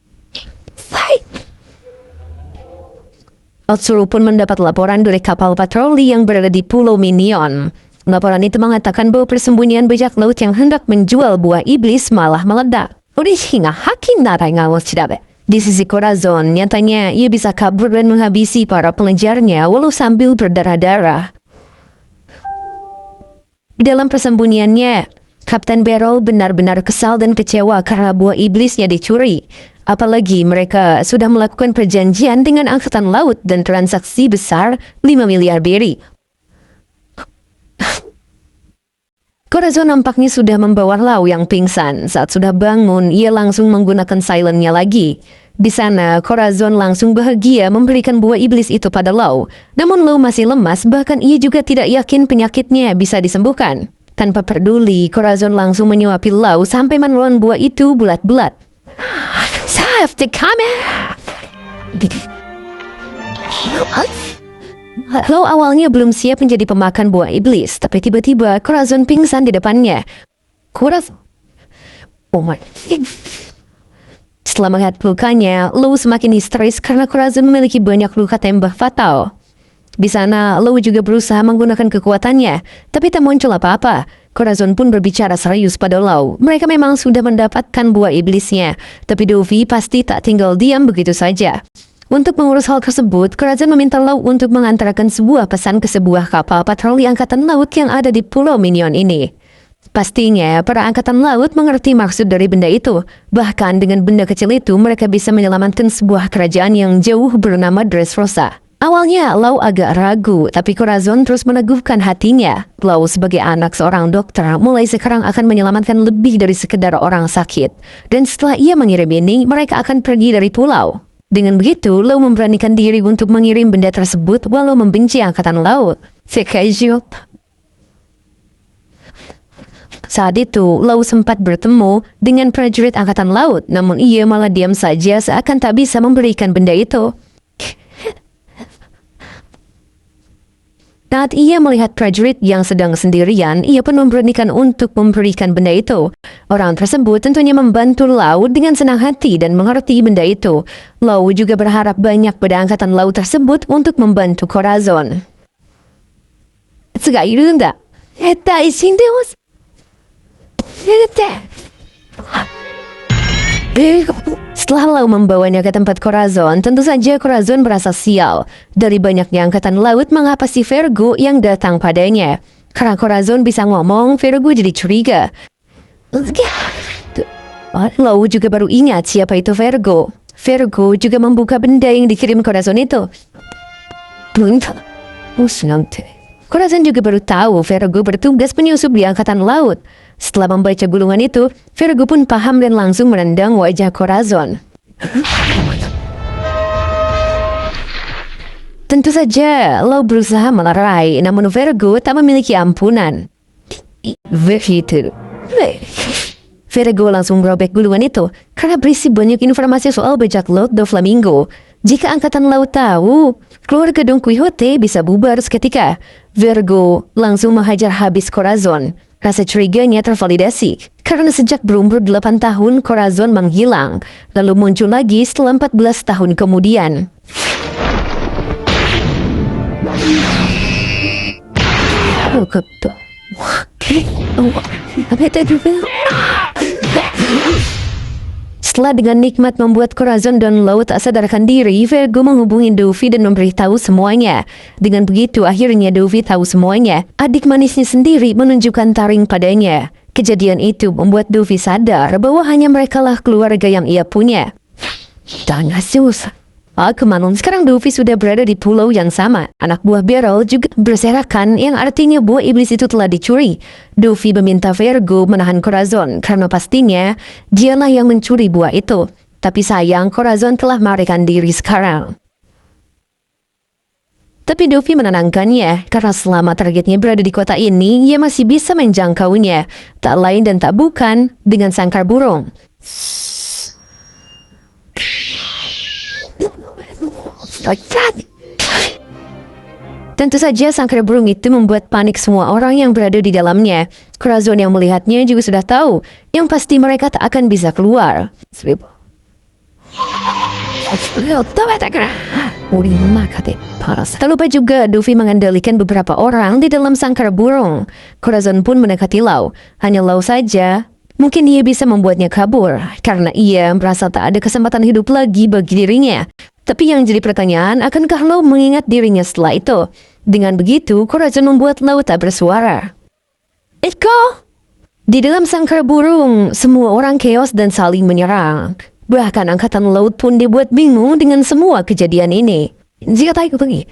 Otsuru pun mendapat laporan dari kapal patroli yang berada di Pulau Minion. Laporan itu mengatakan bahwa persembunyian bajak laut yang hendak menjual buah iblis malah meledak. Hingga hakim narai ngawal cidabe. Di sisi Corazon, nyatanya ia bisa kabur dan menghabisi para pengejarnya walau sambil berdarah-darah. Dalam persembunyiannya, Kapten Beryl benar-benar kesal dan kecewa karena buah iblisnya dicuri. Apalagi mereka sudah melakukan perjanjian dengan angkatan laut dan transaksi besar 5 miliar beri. Corazon nampaknya sudah membawa Lau yang pingsan. Saat sudah bangun, ia langsung menggunakan silentnya lagi. Di sana, Corazon langsung bahagia memberikan buah iblis itu pada Lau. Namun Lau masih lemas, bahkan ia juga tidak yakin penyakitnya bisa disembuhkan. Tanpa peduli, Corazon langsung menyuapi Lau sampai menelan buah itu bulat-bulat. Safety camera! Lau awalnya belum siap menjadi pemakan buah iblis, tapi tiba-tiba Corazon pingsan di depannya. Corazon? Oh my... Setelah melihat lukanya, Lau semakin histeris karena Corazon memiliki banyak luka tembak fatal. Di sana, Lau juga berusaha menggunakan kekuatannya, tapi tak muncul apa-apa. Corazon pun berbicara serius pada Lau. Mereka memang sudah mendapatkan buah iblisnya, tapi Dovi pasti tak tinggal diam begitu saja. Untuk mengurus hal tersebut, Corazon meminta Lau untuk mengantarkan sebuah pesan ke sebuah kapal patroli angkatan laut yang ada di Pulau Minion ini. Pastinya, para angkatan laut mengerti maksud dari benda itu. Bahkan dengan benda kecil itu, mereka bisa menyelamatkan sebuah kerajaan yang jauh bernama Dressrosa. Awalnya, Lau agak ragu, tapi Corazon terus meneguhkan hatinya. Lau sebagai anak seorang dokter, mulai sekarang akan menyelamatkan lebih dari sekedar orang sakit. Dan setelah ia mengirim ini, mereka akan pergi dari pulau. Dengan begitu, Lau memberanikan diri untuk mengirim benda tersebut walau membenci angkatan laut. Sekejap. Saat itu, Lau sempat bertemu dengan prajurit angkatan laut, namun ia malah diam saja seakan tak bisa memberikan benda itu. Saat ia melihat prajurit yang sedang sendirian, ia pun memberanikan untuk memberikan benda itu. Orang tersebut tentunya membantu Lau dengan senang hati dan mengerti benda itu. Lau juga berharap banyak pada angkatan laut tersebut untuk membantu Corazon. Setelah Lau membawanya ke tempat Corazon, tentu saja Corazon merasa sial. Dari banyaknya angkatan laut, mengapa si Virgo yang datang padanya? Karena Corazon bisa ngomong, Virgo jadi curiga. Lau juga baru ingat siapa itu Virgo. Virgo juga membuka benda yang dikirim Corazon itu. Corazon juga baru tahu Virgo bertugas penyusup di angkatan laut. Setelah membaca gulungan itu, Virgo pun paham dan langsung menendang wajah Corazon. Tentu saja, Lau berusaha melerai, namun Virgo tak memiliki ampunan. Virgo langsung merobek gulungan itu, karena berisi banyak informasi soal bajak laut Doflamingo. Jika angkatan laut tahu, keluarga Don Quixote bisa bubar seketika. Virgo langsung menghajar habis Corazon. Rasa curiganya tervalidasi, karena sejak berumur 8 tahun Corazon menghilang, lalu muncul lagi setelah 14 tahun kemudian. Setelah dengan nikmat membuat Corazon dan Lau tak sadarkan diri, Virgo menghubungi Dovi dan memberitahu semuanya. Dengan begitu, akhirnya Dovi tahu semuanya. Adik manisnya sendiri menunjukkan taring padanya. Kejadian itu membuat Dovi sadar bahwa hanya merekalah keluarga yang ia punya. Dan susah. Kemanon, sekarang Dovi sudah berada di pulau yang sama. Anak buah Beryl juga berserakan, yang artinya buah iblis itu telah dicuri. Dovi meminta Virgo menahan Corazon, karena pastinya dialah yang mencuri buah itu. Tapi sayang, Corazon telah melarikan diri sekarang. Tapi Dovi menenangkannya, karena selama targetnya berada di kota ini, ia masih bisa menjangkaunya. Tak lain dan tak bukan dengan sangkar burung. Tentu saja sangkar burung itu membuat panik semua orang yang berada di dalamnya. Corazon yang melihatnya juga sudah tahu, yang pasti mereka tak akan bisa keluar. Tak lupa juga Luffy mengendalikan beberapa orang di dalam sangkar burung. Corazon pun mendekati Lau. Hanya Lau saja mungkin ia bisa membuatnya kabur karena ia merasa tak ada kesempatan hidup lagi bagi dirinya. Tapi yang jadi pertanyaan, akankah Lau mengingat dirinya setelah itu? Dengan begitu, Corazon membuat Lau tak bersuara. Eko! Di dalam sangkar burung, semua orang chaos dan saling menyerang. Bahkan angkatan laut pun dibuat bingung dengan semua kejadian ini. Jika tak ikut pergi,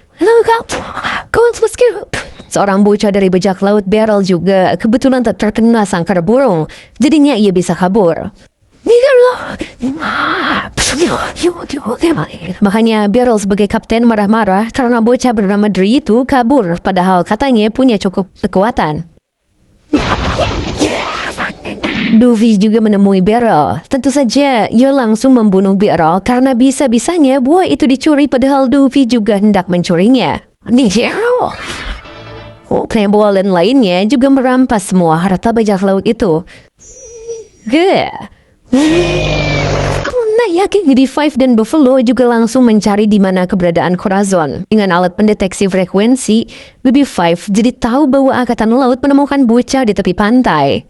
seorang bocah dari bajak laut Beryl juga kebetulan tak terkena sangkar burung. Jadinya ia bisa kabur. Makanya Beryl sebagai kapten marah-marah karena bocah bernama Dri itu kabur, padahal katanya punya cukup kekuatan. Luffy juga menemui Beryl. Tentu saja ia langsung membunuh Beryl karena bisa-bisanya buah itu dicuri padahal Luffy juga hendak mencurinya. Playboy dan lainnya juga merampas semua harta bajak laut itu. Yakin BB5 dan Buffalo juga langsung mencari di mana keberadaan Corazon. Dengan alat pendeteksi frekuensi, BB5 jadi tahu bahwa angkatan laut menemukan bocah di tepi pantai.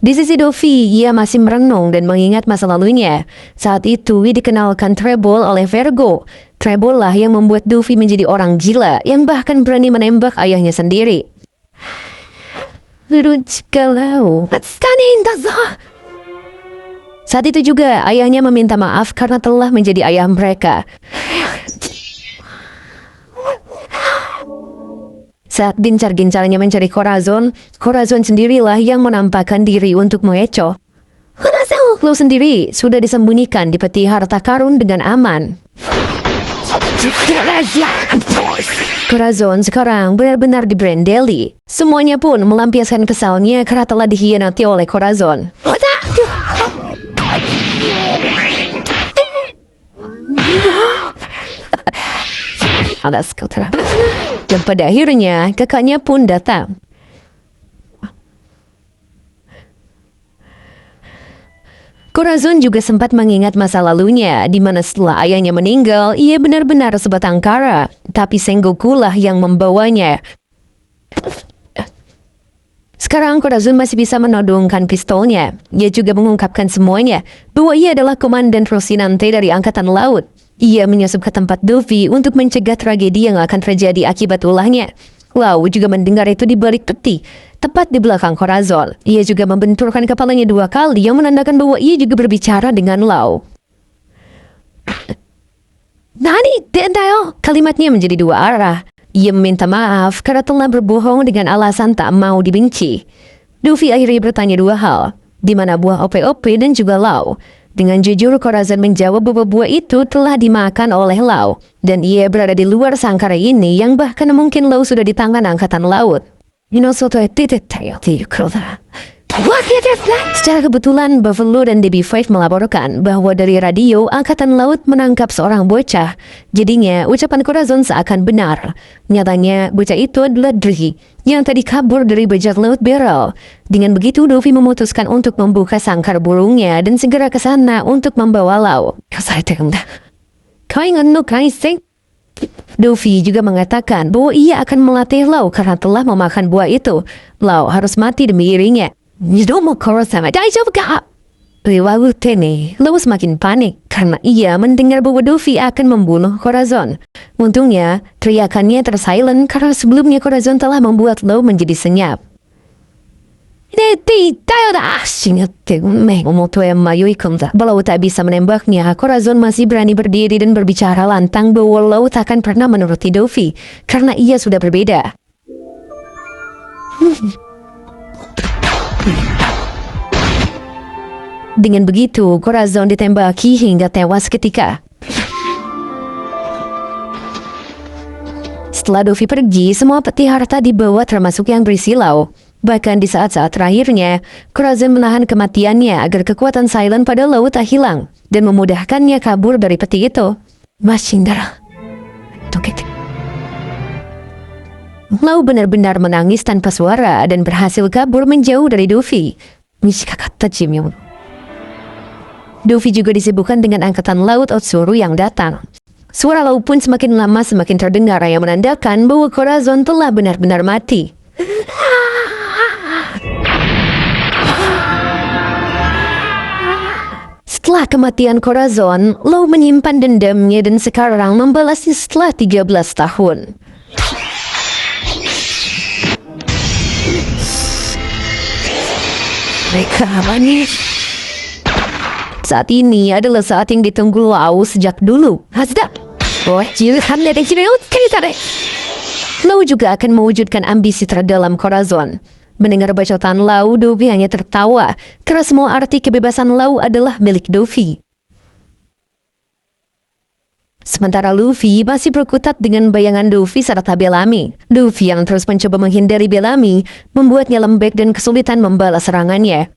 Di sisi Luffy, ia masih merenung dan mengingat masa lalunya. Saat itu, ia dikenalkan Treble oleh Vergo. Treble lah yang membuat Luffy menjadi orang gila yang bahkan berani menembak ayahnya sendiri. Saat itu juga, ayahnya meminta maaf karena telah menjadi ayah mereka. Saat gencar-gencarnya mencari Corazon, Corazon sendirilah yang menampakkan diri untuk mengecoh. Lo sendiri sudah disembunyikan di peti harta karun dengan aman. Corazon sekarang benar-benar dibrandeli. Semuanya pun melampiaskan kesalnya karena telah dikhianati oleh Corazon. Dan pada akhirnya kakaknya pun datang. Corazon juga sempat mengingat masa lalunya, di mana setelah ayahnya meninggal, ia benar-benar sebatang kara, tapi Sengoku-lah yang membawanya. Sekarang Corazon masih bisa menodongkan pistolnya. Ia juga mengungkapkan semuanya, bahwa ia adalah komandan Rocinante dari Angkatan Laut. Ia menyusup ke tempat Luffy untuk mencegah tragedi yang akan terjadi akibat ulahnya. Lau juga mendengar itu di balik peti, tepat di belakang Corazon. Ia juga membenturkan kepalanya 2 kali yang menandakan bahwa ia juga berbicara dengan Lau. Nani, dendayo! Kalimatnya menjadi 2 arah. Ia meminta maaf karena telah berbohong dengan alasan tak mau dibenci. Luffy akhirnya bertanya 2 hal, di mana buah OP-OP dan juga Lau. Dengan jujur, Corazon menjawab bahwa buah itu telah dimakan oleh Lau, dan ia berada di luar sangkar ini yang bahkan mungkin Lau sudah di tangan Angkatan Laut. Secara kebetulan, Buffalo dan DB5 melaporkan bahwa dari radio Angkatan Laut menangkap seorang bocah. Jadinya, ucapan Corazon seakan benar. Nyatanya, bocah itu adalah Dri, yang tadi kabur dari bajak laut Beryl. Dengan begitu, Luffy memutuskan untuk membuka sangkar burungnya dan segera ke sana untuk membawa Lau. Luffy juga mengatakan bahwa ia akan melatih Lau karena telah memakan buah itu. Lau harus mati demi dirinya. Lau semakin panik karena ia mendengar bahwa Luffy akan membunuh Corazon. Untungnya, teriakannya tersilent karena sebelumnya Corazon telah membuat Lau menjadi senyap. Walau tak bisa menembaknya, Corazon masih berani berdiri dan berbicara lantang bahwa Lau takkan pernah menuruti Luffy karena ia sudah berbeda. Dengan begitu, Corazon ditembaki hingga tewas ketika. Setelah Luffy pergi, semua peti harta dibawa termasuk yang berisi Lau. Bahkan di saat-saat terakhirnya, Corazon menahan kematiannya agar kekuatan silent pada Lau tak hilang dan memudahkannya kabur dari peti itu. Lau benar-benar menangis tanpa suara dan berhasil kabur menjauh dari Luffy. Luffy juga disibukkan dengan angkatan laut Otsuru yang datang. Suara laut pun semakin lama semakin terdengar yang menandakan bahwa Corazon telah benar-benar mati. Setelah kematian Corazon, Law menyimpan dendamnya dan sekarang membalasnya setelah 13 tahun. Mereka manis. Saat ini adalah saat yang ditunggu Law sejak dulu. Hazda. Law juga akan mewujudkan ambisi terdalam Corazon. Mendengar bacotan Law, Luffy hanya tertawa, karena semua arti kebebasan Law adalah milik Luffy. Sementara Luffy masih berkutat dengan bayangan Luffy serta Bellamy. Luffy yang terus mencoba menghindari Bellamy, membuatnya lembek dan kesulitan membalas serangannya.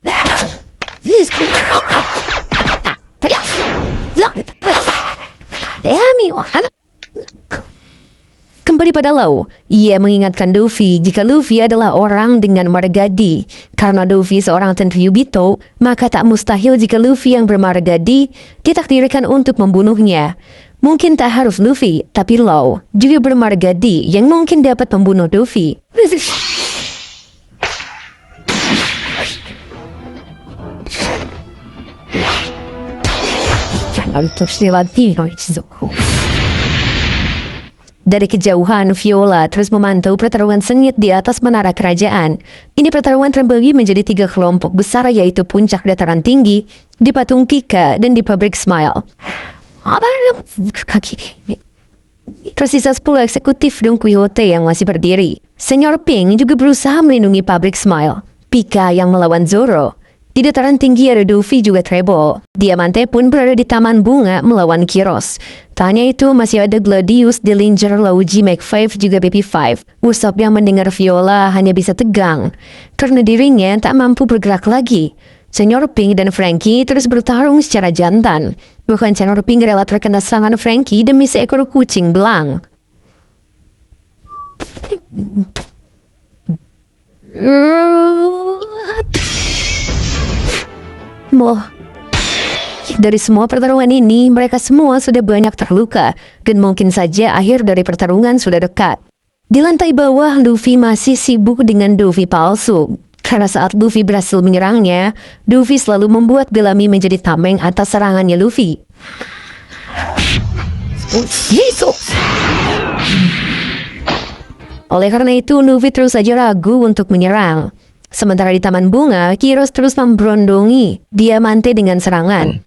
Kembali pada Law, ia mengingatkan Luffy jika Luffy adalah orang dengan margadi. Karena Luffy seorang tentara Yubito, maka tak mustahil jika Luffy yang bermargadi ditakdirkan untuk membunuhnya. Mungkin tak harus Luffy, tapi Law juga bermargadi yang mungkin dapat membunuh Luffy. Dari kejauhan, Viola terus memantau pertarungan sengit di atas menara kerajaan. Ini pertarungan terbagi menjadi 3 kelompok besar, yaitu puncak dataran tinggi, di patung Kika, dan di pabrik Smile. Tersisa 10 eksekutif Don Quixote yang masih berdiri. Senyor Pink juga berusaha melindungi pabrik Smile. Pika yang melawan Zoro. Di dataran tinggi ada Luffy juga Treble. Diamante pun berada di Taman Bunga melawan Kiros. Tanya itu masih ada Gladius, Dillinger, Lauji, Mac5 juga BP5. Usopp yang mendengar Viola hanya bisa tegang karena dirinya tak mampu bergerak lagi. Senyor Pink dan Frankie terus bertarung secara jantan. Bahkan Senyor Pink rela terkena serangan Frankie demi seekor kucing belang. Dari semua pertarungan ini, mereka semua sudah banyak terluka, dan mungkin saja akhir dari pertarungan sudah dekat. Di lantai bawah, Luffy masih sibuk dengan Luffy palsu. Karena saat Luffy berhasil menyerangnya, Luffy selalu membuat Bellamy menjadi tameng atas serangannya Luffy. Oleh karena itu, Luffy terus saja ragu untuk menyerang. Sementara di Taman Bunga, Kiros terus memberondongi Diamante dengan serangan.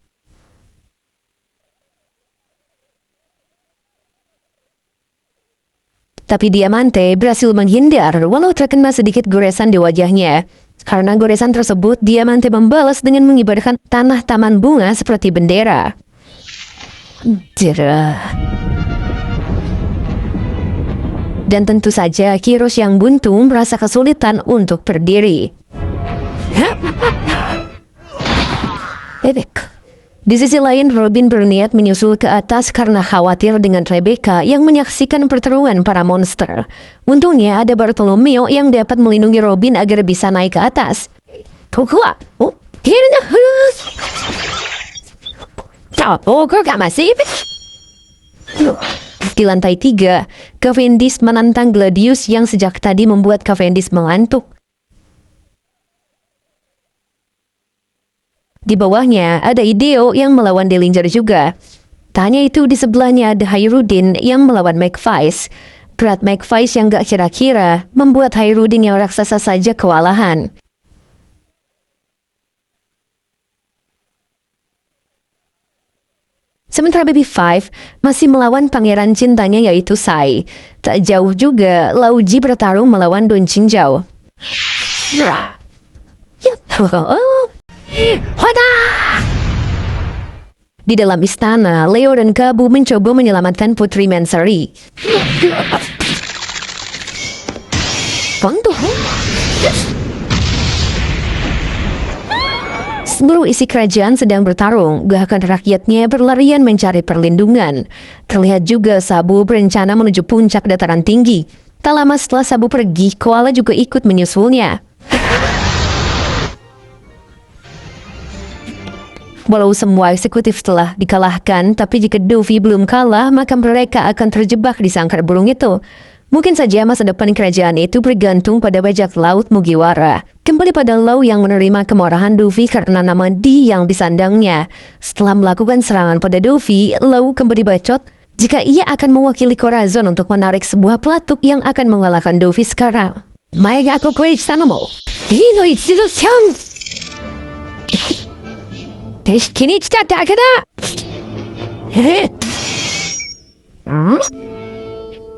Tapi Diamante berhasil menghindar walau terkena sedikit goresan di wajahnya. Karena goresan tersebut, Diamante membalas dengan mengibarkan tanah Taman Bunga seperti bendera. Dan tentu saja Kiros yang buntu merasa kesulitan untuk berdiri. Di sisi lain, Robin berniat menyusul ke atas karena khawatir dengan Rebecca yang menyaksikan pertarungan para monster. Untungnya ada Bartolomeo yang dapat melindungi Robin agar bisa naik ke atas. Di lantai 3, Cavendish menantang Gladius yang sejak tadi membuat Cavendish mengantuk. Di bawahnya ada Ideo yang melawan Dillinger juga. Tanya itu di sebelahnya ada Hairudin yang melawan Mac5. Berat Mac5 yang gak kira-kira membuat Hairudin yang raksasa saja kewalahan. Sementara BP5 masih melawan pangeran cintanya yaitu Sai. Tak jauh juga, Lauji bertarung melawan Don Chinjau. Di dalam istana, Leo dan Kabu mencoba menyelamatkan Putri Mansari. Seluruh isi kerajaan sedang bertarung, bahkan rakyatnya berlarian mencari perlindungan. Terlihat juga Sabu berencana menuju puncak dataran tinggi. Tak lama setelah Sabu pergi, Koala juga ikut menyusulnya. Walau semua eksekutif telah dikalahkan, tapi jika Luffy belum kalah, maka mereka akan terjebak di sangkar burung itu. Mungkin saja masa depan kerajaan itu bergantung pada bajak laut Mugiwara. Kembali pada Law yang menerima kemarahan Luffy karena nama D yang disandangnya. Setelah melakukan serangan pada Luffy, Law kembali bacot jika ia akan mewakili Corazon untuk menarik sebuah pelatuk yang akan mengalahkan Luffy sekarang. Maya aku kuih sanomo. Hino ichido shan. Teshiki ni chita dake da.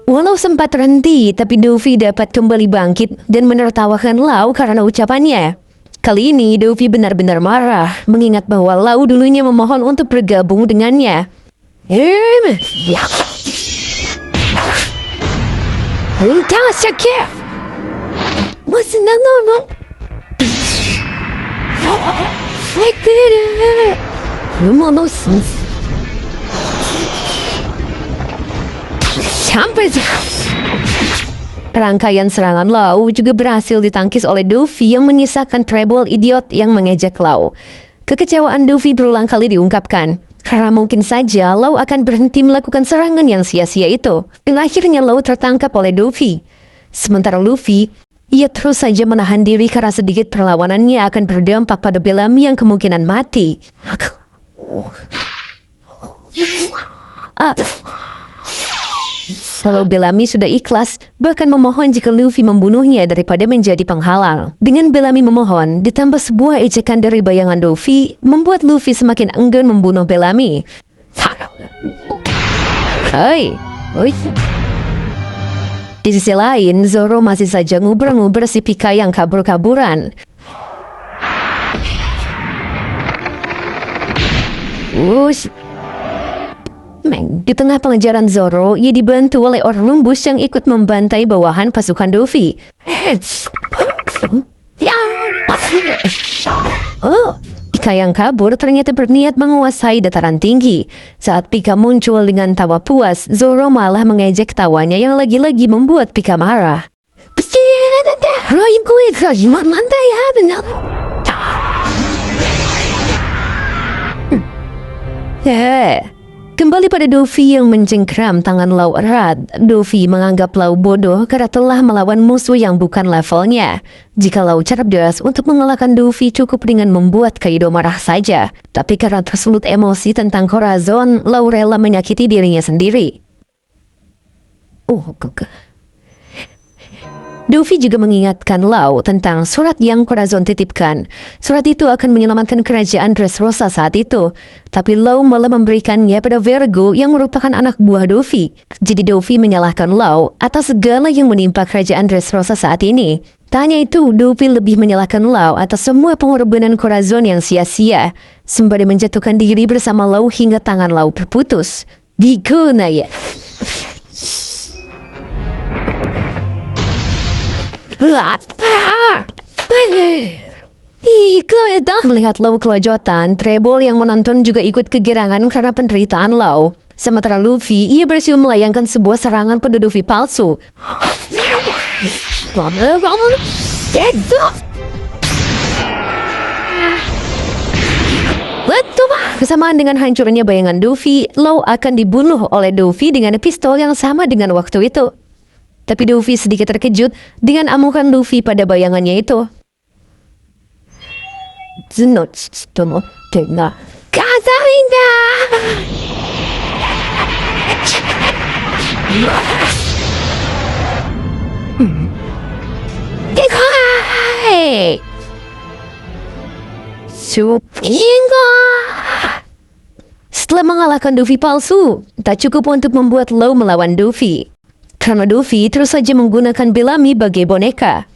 Walau sempat terhenti, tapi Luffy dapat kembali bangkit dan menertawakan Law karena ucapannya. Kali ini Luffy benar-benar marah, mengingat bahwa Law dulunya memohon untuk bergabung dengannya. Rangkaian serangan Law juga berhasil ditangkis oleh Luffy yang menyisakan treble idiot yang mengejek Law. Kekecewaan Luffy berulang kali diungkapkan, karena mungkin saja Law akan berhenti melakukan serangan yang sia-sia itu. Dan akhirnya Law tertangkap oleh Luffy. Sementara Luffy, ia terus saja menahan diri karena sedikit perlawanannya akan berdampak pada Bellamy yang kemungkinan mati. Kalau Bellamy sudah ikhlas, bahkan memohon jika Luffy membunuhnya daripada menjadi penghalang. Dengan Bellamy memohon, ditambah sebuah ejekan dari bayangan Luffy, membuat Luffy semakin enggan membunuh Bellamy. Hai, di sisi lain, Zoro masih saja nguber-nguber si Pika yang kabur-kaburan. Di tengah pengejaran Zoro, ia dibantu oleh Orlumbus yang ikut membantai bawahan pasukan Luffy. Pika yang kabur ternyata berniat menguasai dataran tinggi. Saat Pika muncul dengan tawa puas, Zoro malah mengejek tawanya yang lagi-lagi membuat Pika marah. Kembali pada Luffy yang mencengkram tangan Law erat. Luffy menganggap Law bodoh karena telah melawan musuh yang bukan levelnya. Jika Law cerdas untuk mengalahkan Luffy cukup dengan membuat Kaido marah saja. Tapi karena tersulut emosi tentang Corazon, Law rela menyakiti dirinya sendiri. Luffy juga mengingatkan Law tentang surat yang Corazon titipkan. Surat itu akan menyelamatkan kerajaan Dressrosa saat itu. Tapi Law malah memberikannya pada Vergo yang merupakan anak buah Luffy. Jadi Luffy menyalahkan Law atas segala yang menimpa kerajaan Dressrosa saat ini. Tak hanya itu, Luffy lebih menyalahkan Law atas semua pengorbanan Corazon yang sia-sia. Sembari menjatuhkan diri bersama Law hingga tangan Law terputus. Diguna ya. Melihat Law kelojotan, Treble yang menonton juga ikut kegirangan karena penderitaan Law. Sementara Luffy, ia bersiul melayangkan sebuah serangan pada Luffy palsu. Bersamaan dengan hancurnya bayangan Luffy, Law akan dibunuh oleh Luffy dengan pistol yang sama dengan waktu itu. Tapi Luffy sedikit terkejut dengan amukan Luffy pada bayangannya itu. Setelah mengalahkan Luffy palsu, tak cukup untuk membuat Law melawan Luffy. Karena Luffy terus saja menggunakan Bellamy sebagai boneka.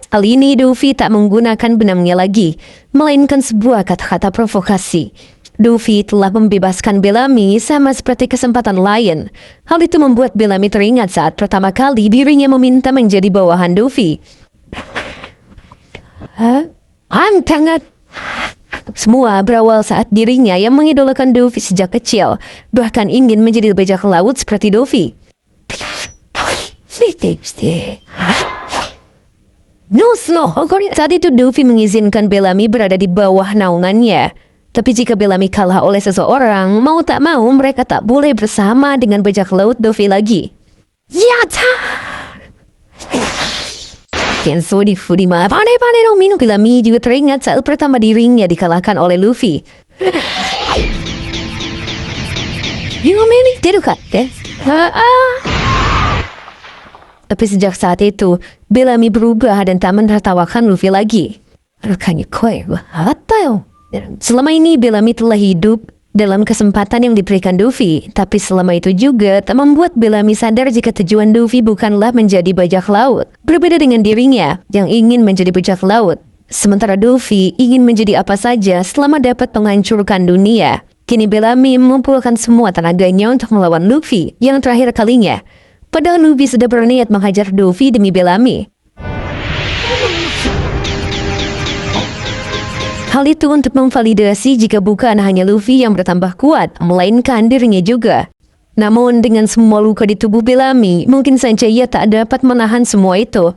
Kali ini Luffy tak menggunakan benamnya lagi, melainkan sebuah kata-kata provokasi. Luffy telah membebaskan Bellamy sama seperti kesempatan lain. Hal itu membuat Bellamy teringat saat pertama kali dirinya meminta menjadi bawahan Luffy. Semua berawal saat dirinya yang mengidolakan Luffy sejak kecil, bahkan ingin menjadi bajak laut seperti Luffy. Saat itu Luffy mengizinkan Bellamy berada di bawah naungannya. Tapi jika Bellamy kalah oleh seseorang, mau tak mau mereka tak boleh bersama dengan bajak laut Luffy lagi. Yata! Kenzo di Furima, pandai-pandai dong minum. Bellamy juga teringat saat pertama dirinya dikalahkan oleh Luffy. Tapi sejak saat itu, Bellamy berubah dan tak menertawakan Luffy lagi. Selama ini Bellamy telah hidup dalam kesempatan yang diberikan Luffy, tapi selama itu juga tak membuat Bellamy sadar jika tujuan Luffy bukanlah menjadi bajak laut. Berbeda dengan dirinya yang ingin menjadi bajak laut, sementara Luffy ingin menjadi apa saja selama dapat menghancurkan dunia. Kini Bellamy mengumpulkan semua tenaganya untuk melawan Luffy yang terakhir kalinya. Padahal Luffy sudah berniat menghajar Luffy demi Bellamy. Hal itu untuk memvalidasi jika bukan hanya Luffy yang bertambah kuat, melainkan dirinya juga. Namun dengan semua luka di tubuh Bellamy, mungkin saja ia tak dapat menahan semua itu.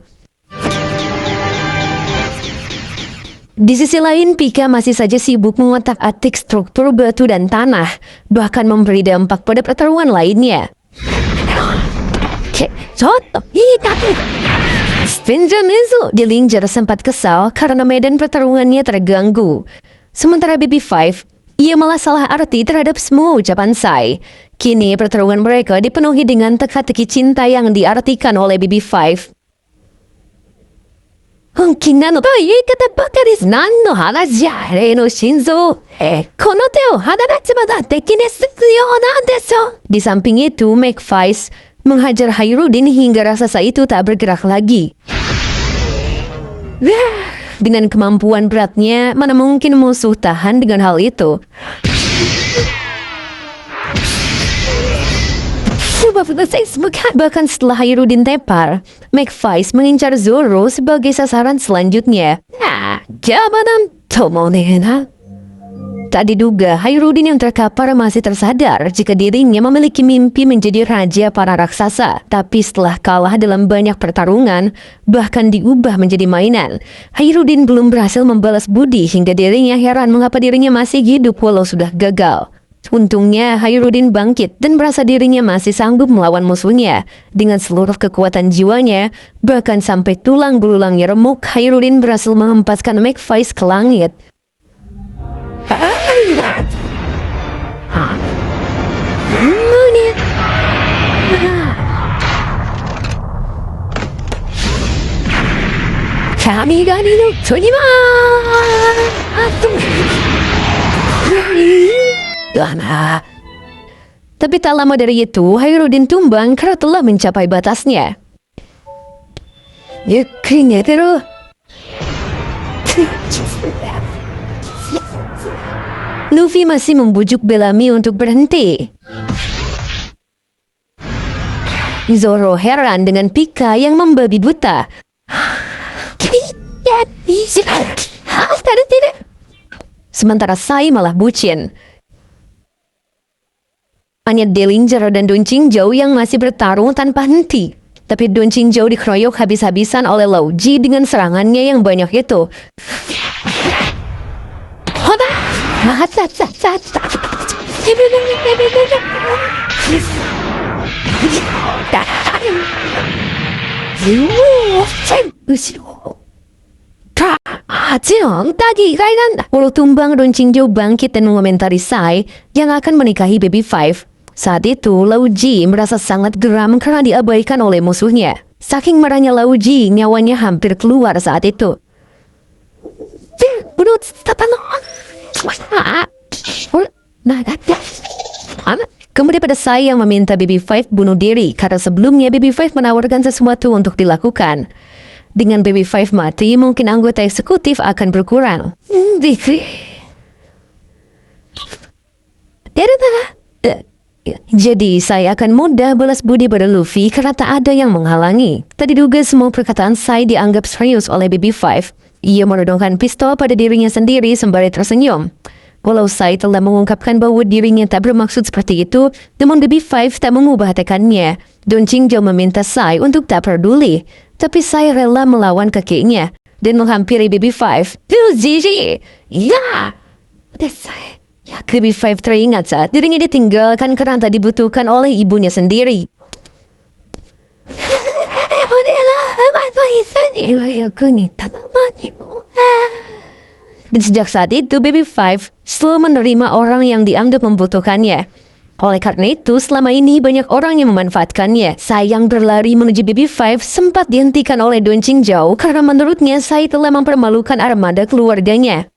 Di sisi lain, Pika masih saja sibuk mengotak-atik struktur batu dan tanah, bahkan memberi dampak pada pertarungan lainnya. Dillinger sempat kesal karena medan pertarungannya terganggu. Sementara BB5, ia malah salah arti terhadap semua ucapan Sai. Kini pertarungan mereka dipenuhi dengan teka-teki cinta yang diartikan oleh BB5. Di samping itu, McFice menghajar Hayurudin hingga raksasa itu tak bergerak lagi. Dengan kemampuan beratnya, mana mungkin musuh tahan dengan hal itu. Bahkan setelah Hayurudin tepar, McFice mengincar Zoro sebagai sasaran selanjutnya. Tak diduga, Hayurudin yang terkapar masih tersadar jika dirinya memiliki mimpi menjadi raja para raksasa. Tapi setelah kalah dalam banyak pertarungan, bahkan diubah menjadi mainan, Hayurudin belum berhasil membalas budi hingga dirinya heran mengapa dirinya masih hidup walau sudah gagal. Untungnya, Hayurudin bangkit dan merasa dirinya masih sanggup melawan musuhnya. Dengan seluruh kekuatan jiwanya, bahkan sampai tulang belulangnya remuk, Hayurudin berhasil menghempaskan McFice ke langit. Tapi tak lama dari itu, Hayurudin tumbang karena telah mencapai batasnya. Luffy masih membujuk Bellamy untuk berhenti. Zoro heran dengan Pika yang membabi buta. Sementara Sai malah bucin. Hanya Dillinger dan Don Qingzhou yang masih bertarung tanpa henti. Tapi Don Qingzhou dikeroyok habis-habisan oleh Lao Ji dengan serangannya yang banyak itu. Walau tumbang, Don Qingzhou bangkit dan mengomentari Sai yang akan menikahi BB5. Saat itu, Lao Ji merasa sangat geram karena diabaikan oleh musuhnya. Saking marahnya Lao Ji, nyawanya hampir keluar saat itu. Kemudian pada Sai yang meminta BB5 bunuh diri karena sebelumnya BB5 menawarkan sesuatu untuk dilakukan. Dengan BB5 mati, mungkin anggota eksekutif akan berkurang. Jadi Sai akan mudah balas budi pada Luffy karena tak ada yang menghalangi. Tak diduga semua perkataan Sai dianggap serius oleh BB5. Ia menodongkan pistol pada dirinya sendiri sembari tersenyum. Walau Sai telah mengungkapkan bahwa dirinya tak bermaksud seperti itu, namun Baby Five tak mengubah tekannya. Don Qingzhou meminta Sai untuk tak peduli, tapi Sai rela melawan kakinya dan menghampiri Baby Five. Zizi, ya, Sai. Ya, Baby Five teringat saat dirinya ditinggalkan karena tak dibutuhkan oleh ibunya sendiri. Dan sejak saat itu, Baby Five selalu menerima orang yang dianggap membutuhkannya. Oleh karena itu, selama ini banyak orang yang memanfaatkannya. Sai yang berlari menuju Baby Five sempat dihentikan oleh Don Qingzhou karena menurutnya Sai telah mempermalukan armada keluarganya.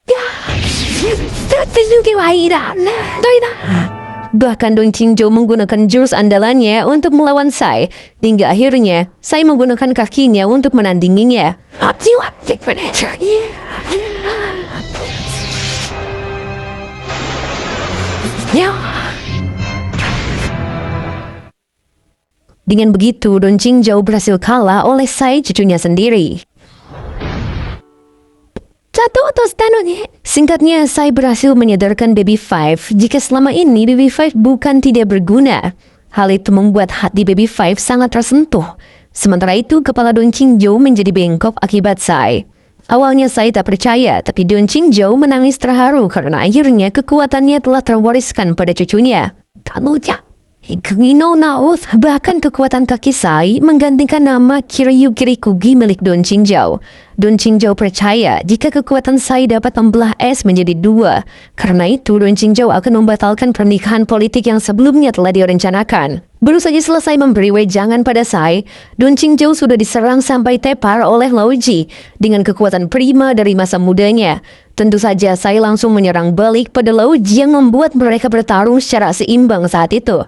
Bahkan Don Qingzhou menggunakan jurus andalannya untuk melawan Sai, hingga akhirnya Sai menggunakan kakinya untuk menandinginya. Dengan begitu, Don Qingzhou berhasil kalah oleh Sai cucunya sendiri. Singkatnya, Sai berhasil menyadarkan Baby Five jika selama ini Baby Five bukan tidak berguna. Hal itu membuat hati Baby Five sangat tersentuh. Sementara itu, kepala Don Qingzhou menjadi bengkok akibat Sai. Awalnya Sai tak percaya, tapi Don Qingzhou menangis terharu karena akhirnya kekuatannya telah terwariskan pada cucunya. Bahkan kekuatan kaki Sai menggantikan nama Kiryu Kirikugi milik Don Qingzhou. Don Qingzhou percaya jika kekuatan Sai dapat membelah es menjadi dua. Karena itu, Don Qingzhou akan membatalkan pernikahan politik yang sebelumnya telah direncanakan. Baru saja selesai memberi wejangan pada Sai, Don Qingzhou sudah diserang sampai tepar oleh Lao Ji dengan kekuatan prima dari masa mudanya. Tentu saja Sai langsung menyerang balik pada Lao Ji yang membuat mereka bertarung secara seimbang saat itu.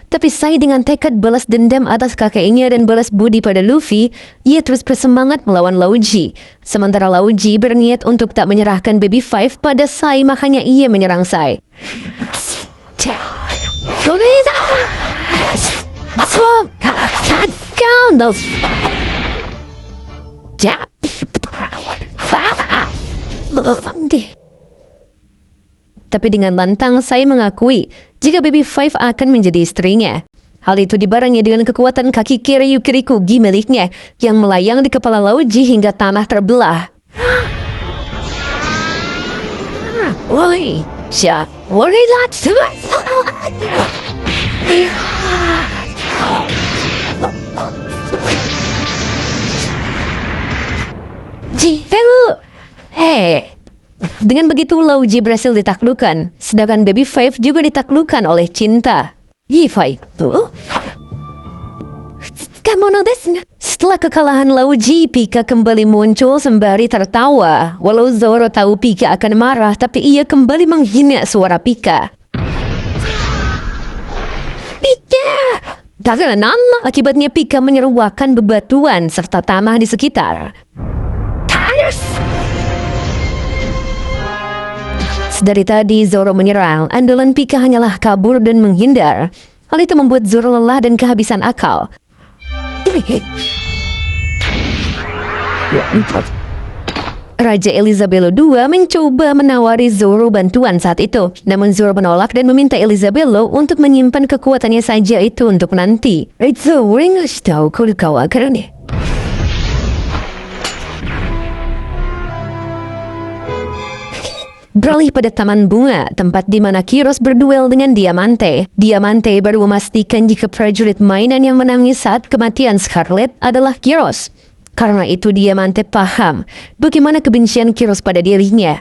Tapi Sai dengan tekad balas dendam atas kakeknya dan balas budi pada Luffy, ia terus bersemangat melawan Lao Ji. Sementara Lao Ji berniat untuk tak menyerahkan Baby Five pada Sai, makanya ia menyerang Sai. Tapi dengan lantang Sai mengakui jika Baby Five akan menjadi istrinya. Hal itu dibarengi dengan kekuatan kaki Kiryu Kirikugi miliknya yang melayang di kepala Lao Ji hingga tanah terbelah. Dengan begitu Lao Ji berhasil ditaklukkan, sedangkan Baby Five juga ditaklukkan oleh cinta. Setelah kekalahan Lao Ji, Pika kembali muncul sembari tertawa. Walau Zoro tahu Pika akan marah, tapi ia kembali menghina suara Pika. Akibatnya Pika menyeruakan bebatuan serta tanah di sekitar. Dari tadi Zoro menyerang, andalan Pika hanyalah kabur dan menghindar. Hal itu membuat Zoro lelah dan kehabisan akal. Raja Elizabeth II mencoba menawari Zoro bantuan saat itu. Namun Zoro menolak dan meminta Elizabeth untuk menyimpan kekuatannya saja itu untuk nanti. Beralih pada taman bunga, tempat di mana Kiros berduel dengan Diamante. Diamante baru memastikan jika prajurit mainan yang menangis saat kematian Scarlet adalah Kiros. Karena itu Diamante paham bagaimana kebencian Kiros pada dirinya.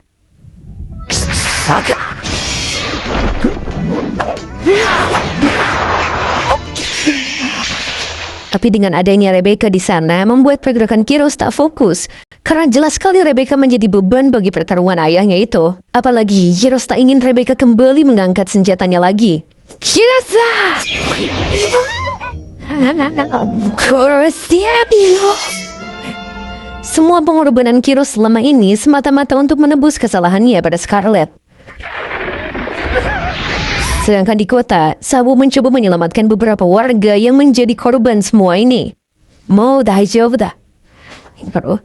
Tapi dengan adanya Rebecca di sana membuat pergerakan Kiros tak fokus. Karena jelas sekali Rebecca menjadi beban bagi pertarungan ayahnya itu. Apalagi Kiros tak ingin Rebecca kembali mengangkat senjatanya lagi. Semua pengorbanan Kiros selama ini semata-mata untuk menebus kesalahannya pada Scarlet. Sedangkan di kota, Sabo mencoba menyelamatkan beberapa warga yang menjadi korban semua ini. Mo daijoubu da. Baru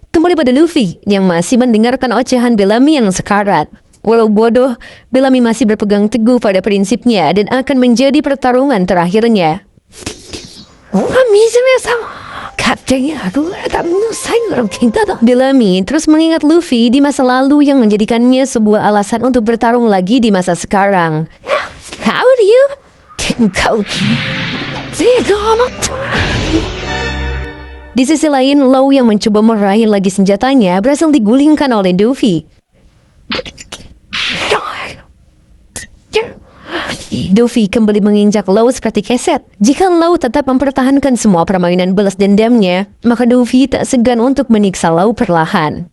kembali pada Luffy yang masih mendengarkan ocehan Bellamy yang sekarat. Walau bodoh, Bellamy masih berpegang teguh pada prinsipnya dan akan menjadi pertarungan terakhirnya. Bellamy terus mengingat Luffy di masa lalu yang menjadikannya sebuah alasan untuk bertarung lagi di masa sekarang. How do you? Di sisi lain, Law yang mencoba meraih lagi senjatanya berhasil digulingkan oleh Luffy. Luffy kembali menginjak Law seperti keset. Jika Law tetap mempertahankan semua permainan balas dendamnya, maka Luffy tak segan untuk menyiksa Law perlahan.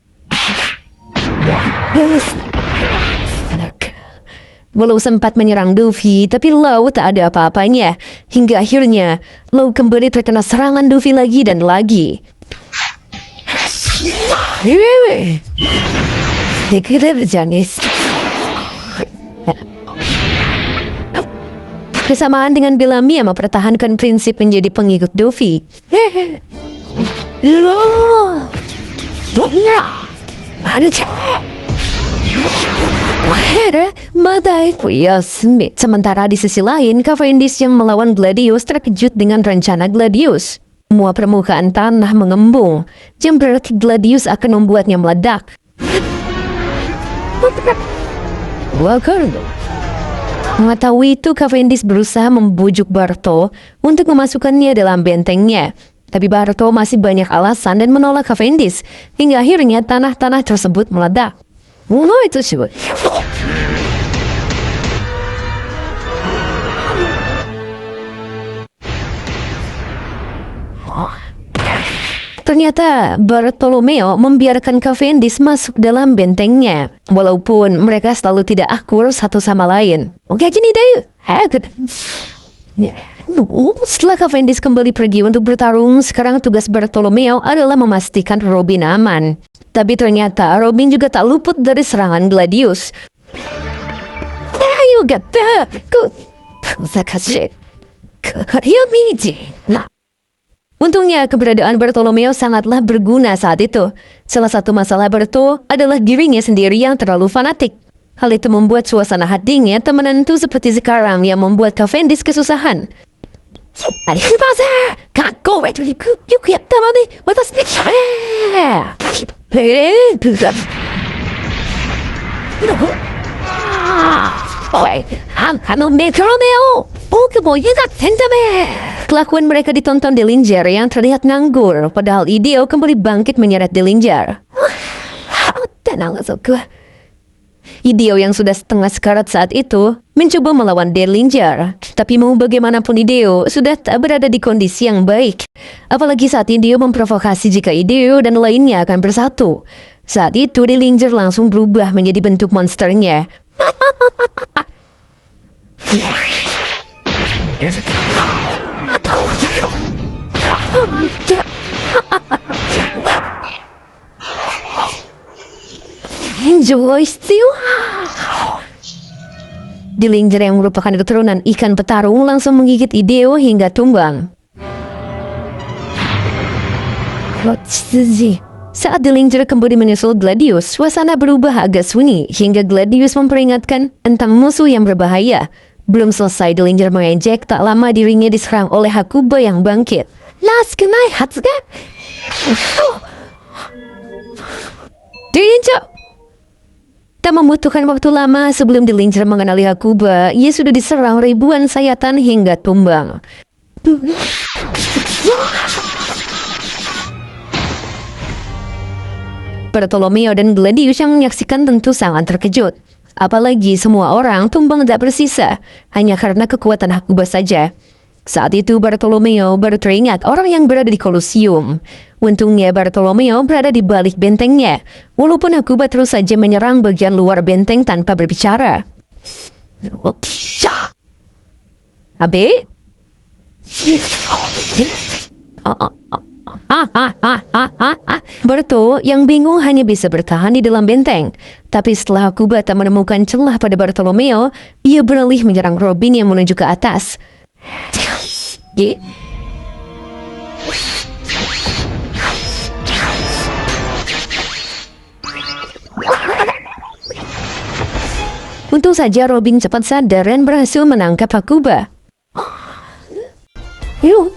Walau sempat menyerang Luffy, tapi Law tak ada apa-apanya. Hingga akhirnya, Law kembali terkena serangan Luffy lagi dan lagi. Bersamaan dengan Bellamy yang mempertahankan prinsip menjadi pengikut Luffy. Sementara di sisi lain, Cavendish yang melawan Gladius terkejut dengan rencana Gladius. Semua permukaan tanah mengembung, yang berarti Gladius akan membuatnya meledak. Mengetahui itu, Cavendish berusaha membujuk Barto untuk memasukkannya dalam bentengnya. Tapi Barto masih banyak alasan dan menolak Cavendish, hingga akhirnya tanah-tanah tersebut meledak. Itu sih. Ternyata Bartolomeo membiarkan Cavendish masuk dalam bentengnya, walaupun mereka selalu tidak akur satu sama lain. Oke, gini deh. Setelah Cavendish kembali pergi untuk bertarung, sekarang tugas Bartolomeo adalah memastikan Robin aman. Tapi ternyata Robin juga tak luput dari serangan Gladius. Ayo gata, untungnya keberadaan Bartolomeo sangatlah berguna saat itu. Salah satu masalah Barto adalah dirinya sendiri yang terlalu fanatik. Hal itu membuat suasana hatinya tak menentu seperti sekarang yang membuat Cavendish kesusahan. Kelakuan mereka ditonton Dillinger yang terlihat nganggur, padahal Ideo kembali bangkit menyeret Dillinger. Ideo yang sudah setengah sekarat saat itu mencoba melawan Dillinger, tapi mau bagaimanapun Ideo sudah tak berada di kondisi yang baik. Apalagi saat Ideo memprovokasi jika Ideo dan lainnya akan bersatu. Saat itu Dillinger langsung berubah menjadi bentuk monsternya. Dillinger yang merupakan keturunan ikan petarung langsung menggigit Ideo hingga tumbang. Saat Dillinger kembali menyusul Gladius, suasana berubah agak sunyi hingga Gladius memperingatkan tentang musuh yang berbahaya. Belum selesai Dillinger mengejek, tak lama dirinya diserang oleh Hakuba yang bangkit. Dillinger tak membutuhkan waktu lama sebelum Dillinger mengenali Hakuba, ia sudah diserang ribuan sayatan hingga tumbang. Bartolomeo dan Gladius yang menyaksikan tentu sangat terkejut. Apalagi semua orang tumbang tak bersisa, hanya karena kekuatan Hakuba saja. Saat itu Bartolomeo baru teringat orang yang berada di Colosseum. Untungnya Bartolomeo berada di balik bentengnya, walaupun Hakuba terus saja menyerang bagian luar benteng tanpa berbicara. Abe? Barto yang bingung hanya bisa bertahan di dalam benteng. Tapi setelah Hakuba tak menemukan celah pada Bartolomeo, ia beralih menyerang Robin yang menuju ke atas. Untung saja Robin cepat sadar dan berhasil menangkap Hakuba. Yuk.